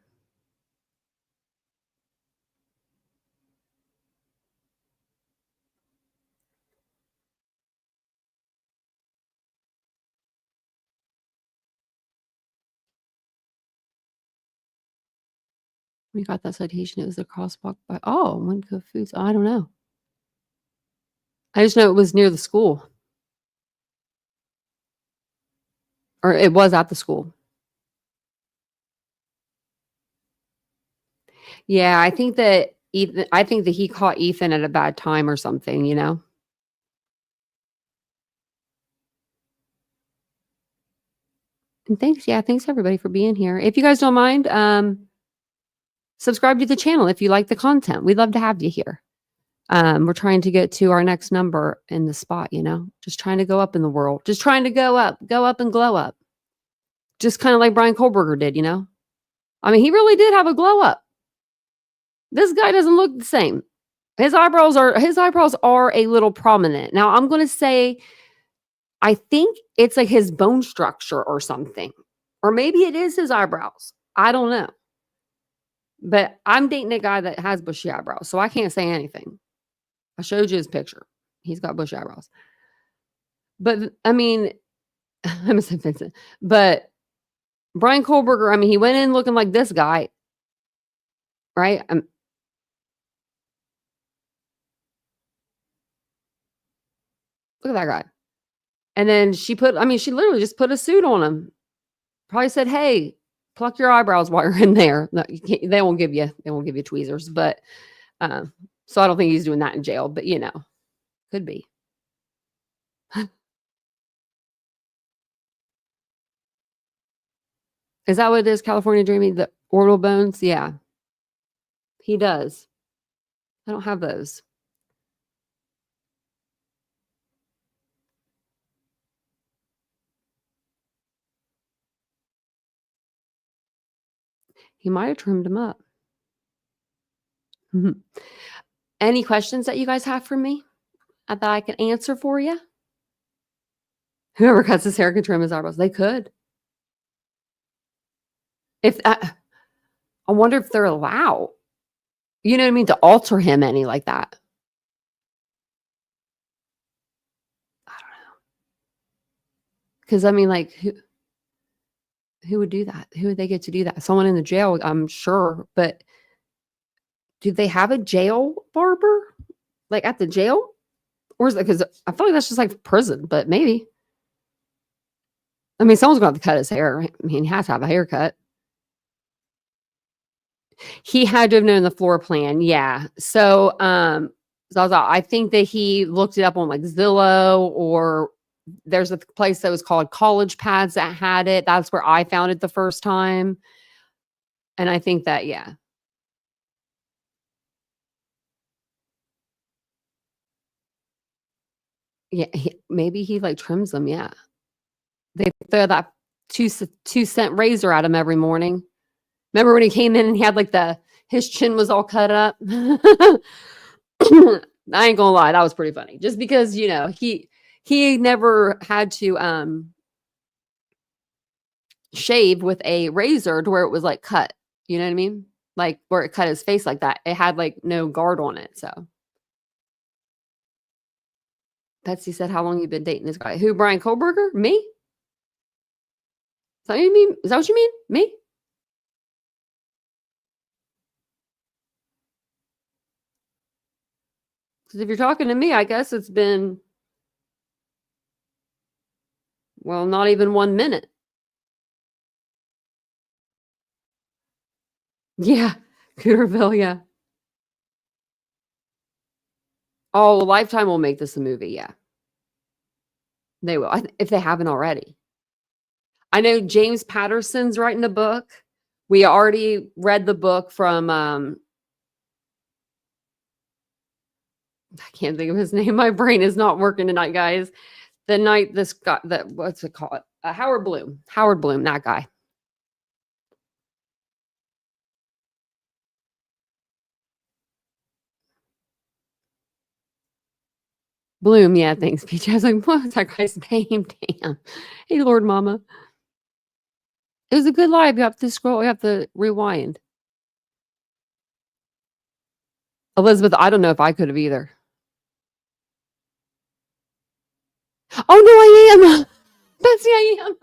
We got that citation. It was a crosswalk by Winco Foods. I don't know. I just know it was near the school. Or it was at the school. Yeah, I think that he caught Ethan at a bad time or something, And thanks everybody for being here. If you guys don't mind, subscribe to the channel if you like the content. We'd love to have you here. We're trying to get to our next number in the spot, just trying to go up in the world, just trying to go up and glow up. Just kind of like Brian Kohlberger did, I mean, he really did have a glow up. This guy doesn't look the same. His eyebrows are a little prominent. Now, I'm gonna say, I think it's like his bone structure or something, or maybe it is his eyebrows. I don't know. But I'm dating a guy that has bushy eyebrows, so I can't say anything. I showed you his picture. He's got bushy eyebrows. But I mean, I'm St. Vincent. But Brian Kohlberger, I mean, he went in looking like this guy, right? Look at that guy. And then she literally just put a suit on him. Probably said, "Hey, pluck your eyebrows while you're in there." No, they won't give you tweezers, but so I don't think he's doing that in jail. But could be. Is that what it is? California Dreaming, the orbital bones? Yeah, he does. I don't have those. He might have trimmed them up. Any questions that you guys have for me that I can answer for you? Whoever cuts his hair can trim his eyebrows. They could. If I wonder if they're allowed. You know what I mean? To alter him any like that. I don't know. Because I mean, like, who would do that? Who would they get to do that? Someone in the jail, I'm sure. But do they have a jail barber? Like at the jail? Or is it because I feel like that's just like prison, but maybe. I mean, someone's going to have to cut his hair. I mean, he has to have a haircut. He had to have known the floor plan. Yeah. So, I think that he looked it up on like Zillow, or there's a place that was called College Pads that had it. That's where I found it the first time. And I think that, yeah. Yeah. Maybe he like trims them. Yeah. They throw that 2 cent razor at him every morning. Remember when he came in and he had like his chin was all cut up? I ain't gonna lie, that was pretty funny. Just because, he never had to shave with a razor to where it was like cut. You know what I mean? Like where it cut his face like that. It had like no guard on it. So Betsy said, "How long you been dating this guy?" Who, Brian Kohlberger? Me? Is that what you mean? Is that what you mean? Me? Because if you're talking to me, I guess it's been, well, not even 1 minute. Yeah. Cooterville, yeah. Oh, Lifetime will make this a movie, yeah. They will, if they haven't already. I know James Patterson's writing a book. We already read the book from, I can't think of his name. My brain is not working tonight, guys. The night this guy, what's it called? Howard Bloom. Howard Bloom, that guy. Bloom, yeah, thanks, PJ. I was like, what's that guy's name? Damn. Hey, Lord Mama. It was a good live. You have to scroll, you have to rewind. Elizabeth, I don't know if I could have either. Oh, no, I am. Betsy, I am.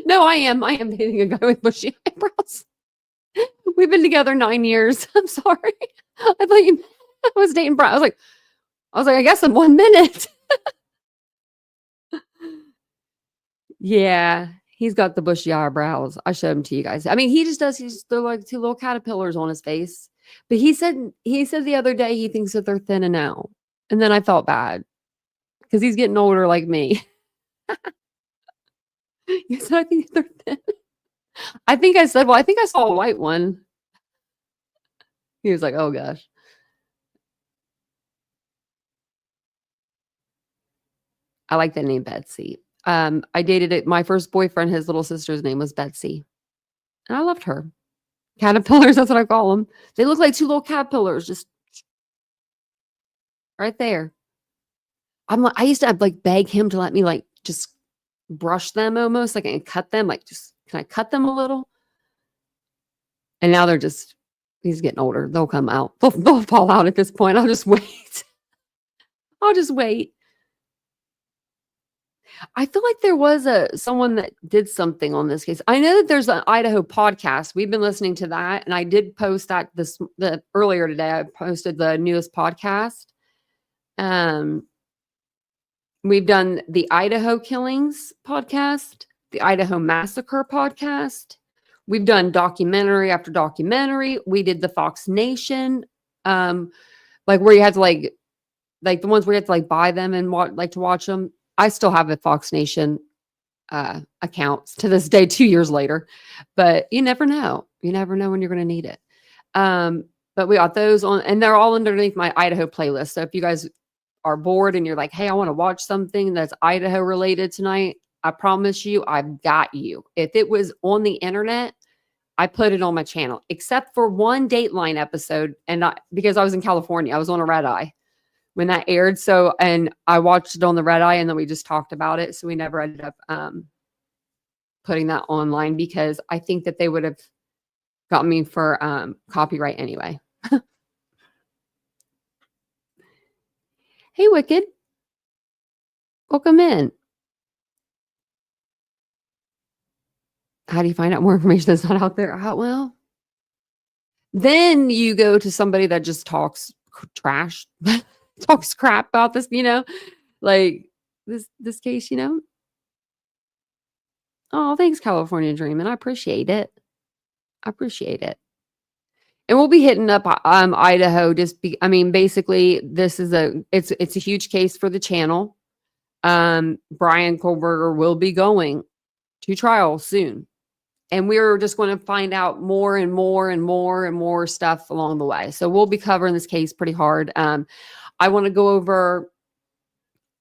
No, I am. I am dating a guy with bushy eyebrows. We've been together 9 years. I'm sorry. I thought I was dating Brian. I was like, I guess in 1 minute. Yeah, he's got the bushy eyebrows. I showed them to you guys. I mean, he just does. They're like 2 little caterpillars on his face. But he said the other day he thinks that they're thinning out, and then I felt bad because he's getting older like me. He said, I think they're thin. I think I said, well, I think I saw a white one. He was like, oh gosh. I like that name, Betsy. I dated it. My first boyfriend, his little sister's name was Betsy. And I loved her. Caterpillars, that's what I call them. They look like two little caterpillars just right there. I used to like beg him to let me like just brush them almost like and cut them, like just can I cut them a little? And now he's getting older. They'll come out. They'll fall out at this point. I'll just wait. I'll just wait. I feel like there was someone that did something on this case. I know that there's an Idaho podcast. We've been listening to that, and I did post that the earlier today. I posted the newest podcast. We've done the Idaho Killings podcast, the Idaho Massacre podcast. We've done documentary after documentary. We did the Fox Nation, like where you had to like the ones where you had to like buy them and to watch them. I still have a Fox Nation account to this day, 2 years later, but you never know. You never know when you're going to need it. But we got those on, and they're all underneath my Idaho playlist. So if you guys are bored and you're like, hey, I want to watch something that's Idaho related tonight, I promise you, I've got you. If it was on the internet, I put it on my channel, except for one Dateline episode. And because I was in California, I was on a red eye when that aired. So, and I watched it on the red eye and then we just talked about it. So we never ended up putting that online because I think that they would have got me for copyright anyway. Hey, Wicked. Welcome in. How do you find out more information that's not out there? Well, then you go to somebody that just talks trash, talks crap about this, like this case, Oh, thanks, California Dreamin'. I appreciate it. And we'll be hitting up Idaho. Basically, this is it's a huge case for the channel. Brian Kohlberger will be going to trial soon. And we're just going to find out more and more and more and more stuff along the way. So we'll be covering this case pretty hard. I want to go over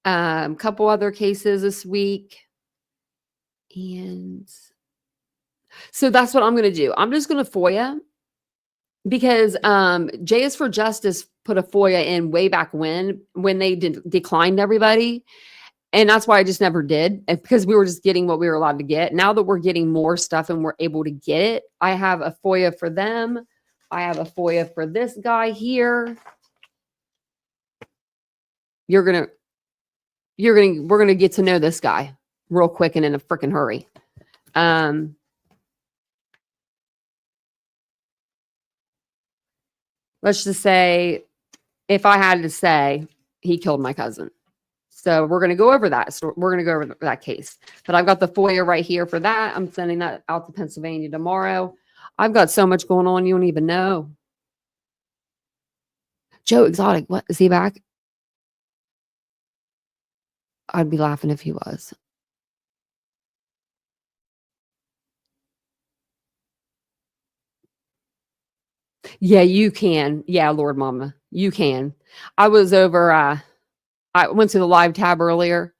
a couple other cases this week. And so that's what I'm going to do. I'm just going to FOIA because J is for Justice put a FOIA in way back when they declined everybody. And that's why I just never did, because we were just getting what we were allowed to get. Now that we're getting more stuff and we're able to get it, I have a FOIA for them. I have a FOIA for this guy here. We're going to get to know this guy real quick and in a freaking hurry. Let's just say, if I had to say, he killed my cousin. So we're going to go over that. So we're going to go over that case. But I've got the FOIA right here for that. I'm sending that out to Pennsylvania tomorrow. I've got so much going on, you don't even know. Joe Exotic, what? Is he back? I'd be laughing if he was. Yeah, you can. Yeah, Lord Mama, you can. I was over, I went to the live tab earlier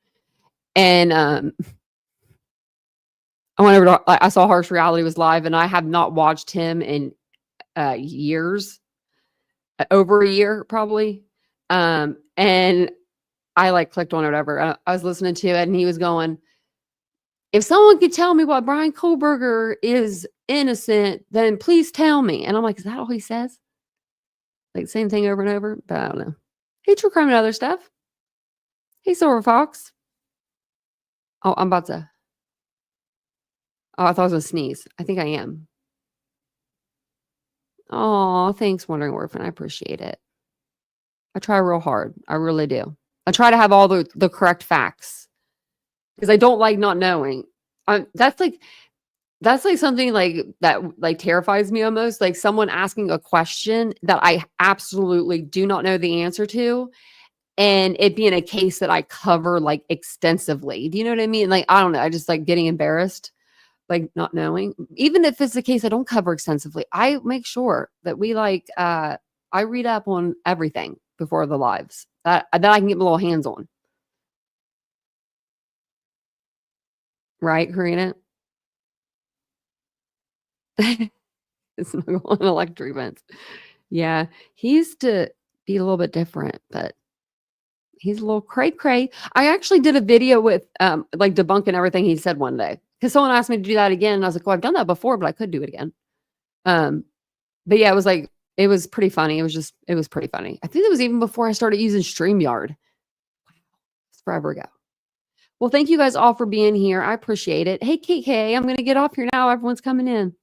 and I went over to, I saw Harsh Reality was live and I have not watched him in years, over a year probably. And I like clicked on it or whatever. I was listening to it and he was going, if someone could tell me why Brian Kohlberger is innocent, then please tell me. And I'm like, is that all he says? Like same thing over and over? But I don't know. Hey, true crime and other stuff. Hey, Silver Fox. Oh, I'm about to. Oh, I thought I was going to sneeze. I think I am. Oh, thanks, Wandering Orphan. I appreciate it. I try real hard. I really do. I try to have all the correct facts because I don't like not knowing. That's like something like that like terrifies me almost, like someone asking a question that I absolutely do not know the answer to, and it being a case that I cover like extensively. Do you know what I mean? Like, I don't know. I just like getting embarrassed, like not knowing. Even if it's a case I don't cover extensively, I make sure that we like I read up on everything before the lives that I can get my little hands on. Right, Karina? Snuggle on electric fence. Yeah, he used to be a little bit different, but he's a little cray-cray. I actually did a video with, like, debunking everything he said one day, because someone asked me to do that again, and I was like, "Well, I've done that before, but I could do it again." Um, but yeah, it was pretty funny. It was pretty funny. I think it was even before I started using StreamYard. It's forever ago. Well, thank you guys all for being here. I appreciate it. Hey, KK, I'm gonna get off here now. Everyone's coming in.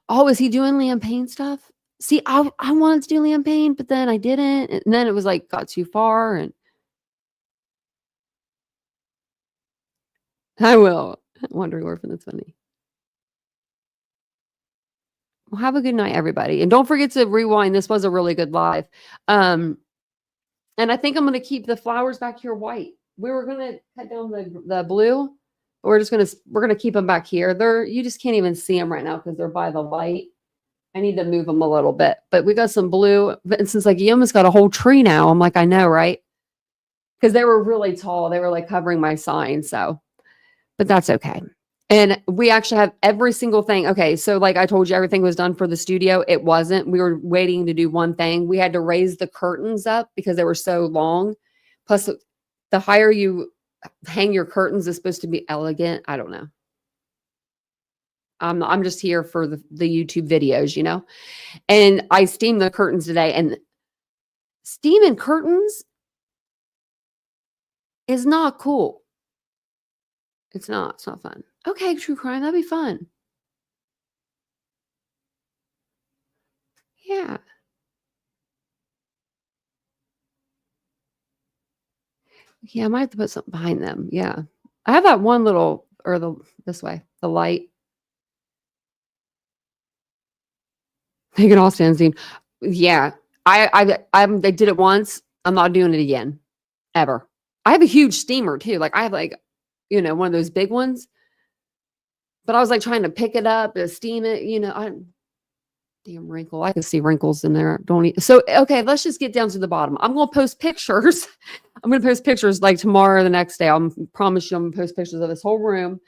Oh, is he doing Liam Payne stuff? See, I wanted to do Liam Payne, but then I didn't, and then it was like got too far, and I will. Wandering Orphan, that's funny. Well, have a good night, everybody. And don't forget to rewind. This was a really good live. And I think I'm going to keep the flowers back here white. We were going to cut down the blue, but we're going to keep them back here. You just can't even see them right now because they're by the light. I need to move them a little bit, but we got some blue. But since like you almost got a whole tree now, I'm like, I know, right? Because they were really tall. They were like covering my sign. So, but that's okay. And we actually have every single thing. Okay. So like I told you, everything was done for the studio. It wasn't. We were waiting to do one thing. We had to raise the curtains up because they were so long. Plus, the higher you hang your curtains is supposed to be elegant. I don't know. I'm just here for the YouTube videos, you know? And I steamed the curtains today, and steaming curtains is not cool. It's not fun. Okay, true crime. That'd be fun. Yeah. Yeah, I might have to put something behind them. Yeah. I have that one little, or this way, the light. They can all stand steam. Yeah. I did it once. I'm not doing it again. Ever. I have a huge steamer too. Like I have like, one of those big ones. But I was like trying to pick it up to steam it, damn wrinkle. I can see wrinkles in there. So okay, let's just get down to the bottom. I'm gonna post pictures. I'm gonna post pictures like tomorrow or the next day. I'll promise you I'm gonna post pictures of this whole room.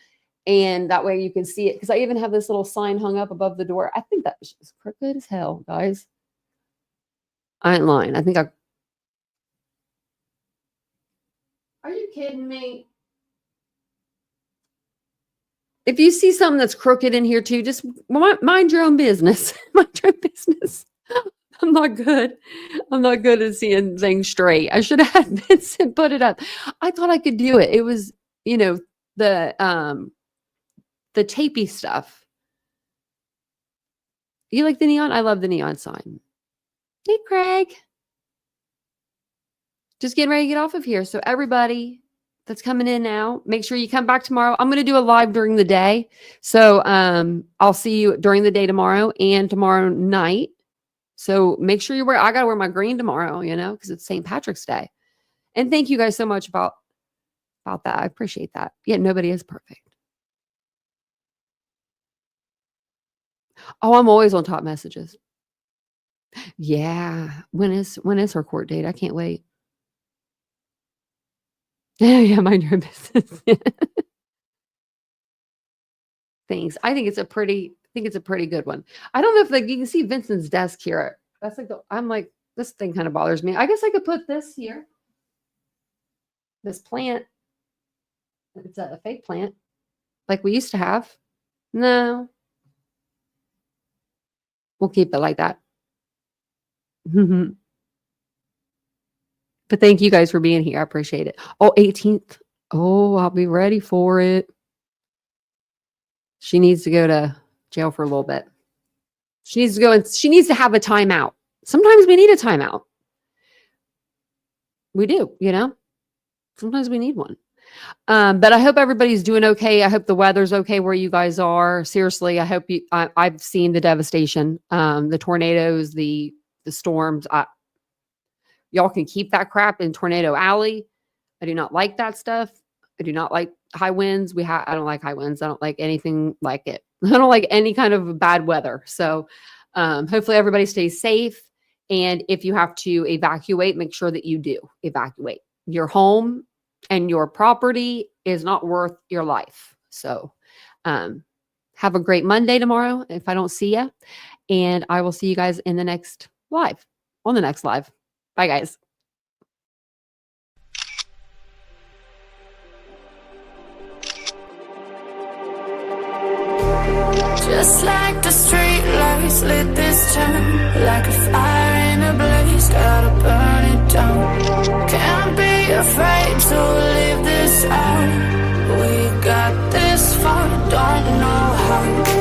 And that way you can see it. Because I even have this little sign hung up above the door. I think that is crooked as hell, guys. I ain't lying. I think Are you kidding me? If you see something that's crooked in here too, just mind your own business. Mind your own business. I'm not good. I'm not good at seeing things straight. I should have had Vincent put it up. I thought I could do it. It was, the tapey stuff. You like the neon? I love the neon sign. Hey, Craig. Just getting ready to get off of here. So everybody that's coming in now, make sure you come back tomorrow. I'm going to do a live during the day. So I'll see you during the day tomorrow and tomorrow night. So make sure I got to wear my green tomorrow, because it's St. Patrick's Day. And thank you guys so much about that. I appreciate that. Yeah, nobody is perfect. Oh, I'm always on top messages. Yeah. When is her court date? I can't wait. Yeah, mind your business. Thanks. I think it's a pretty good one. I don't know if you can see Vincent's desk here. That's like I'm like, this thing kind of bothers me. I guess I could put this here. This plant. It's a fake plant. Like we used to have. No. We'll keep it like that. But thank you guys for being here. I appreciate it. Oh, 18th. Oh, I'll be ready for it. She needs to go to jail for a little bit. She needs to go and she needs to have a timeout. Sometimes we need a timeout. We do, Sometimes we need one. But I hope everybody's doing okay. I hope the weather's okay where you guys are. Seriously, I hope I've seen the devastation, the tornadoes, the storms. Y'all can keep that crap in Tornado Alley. I do not like that stuff. I do not like high winds. I don't like high winds. I don't like anything like it. I don't like any kind of bad weather. So hopefully everybody stays safe. And if you have to evacuate, make sure that you do evacuate. Your home and your property is not worth your life. So Have a great Monday tomorrow if I don't see you. And I will see you guys in the next live, on the next live. Bye, guys. Just like the street lights lit this town, like a fire in a blaze, gotta burn it down. Can't be afraid to leave this out. We got this far, don't know how.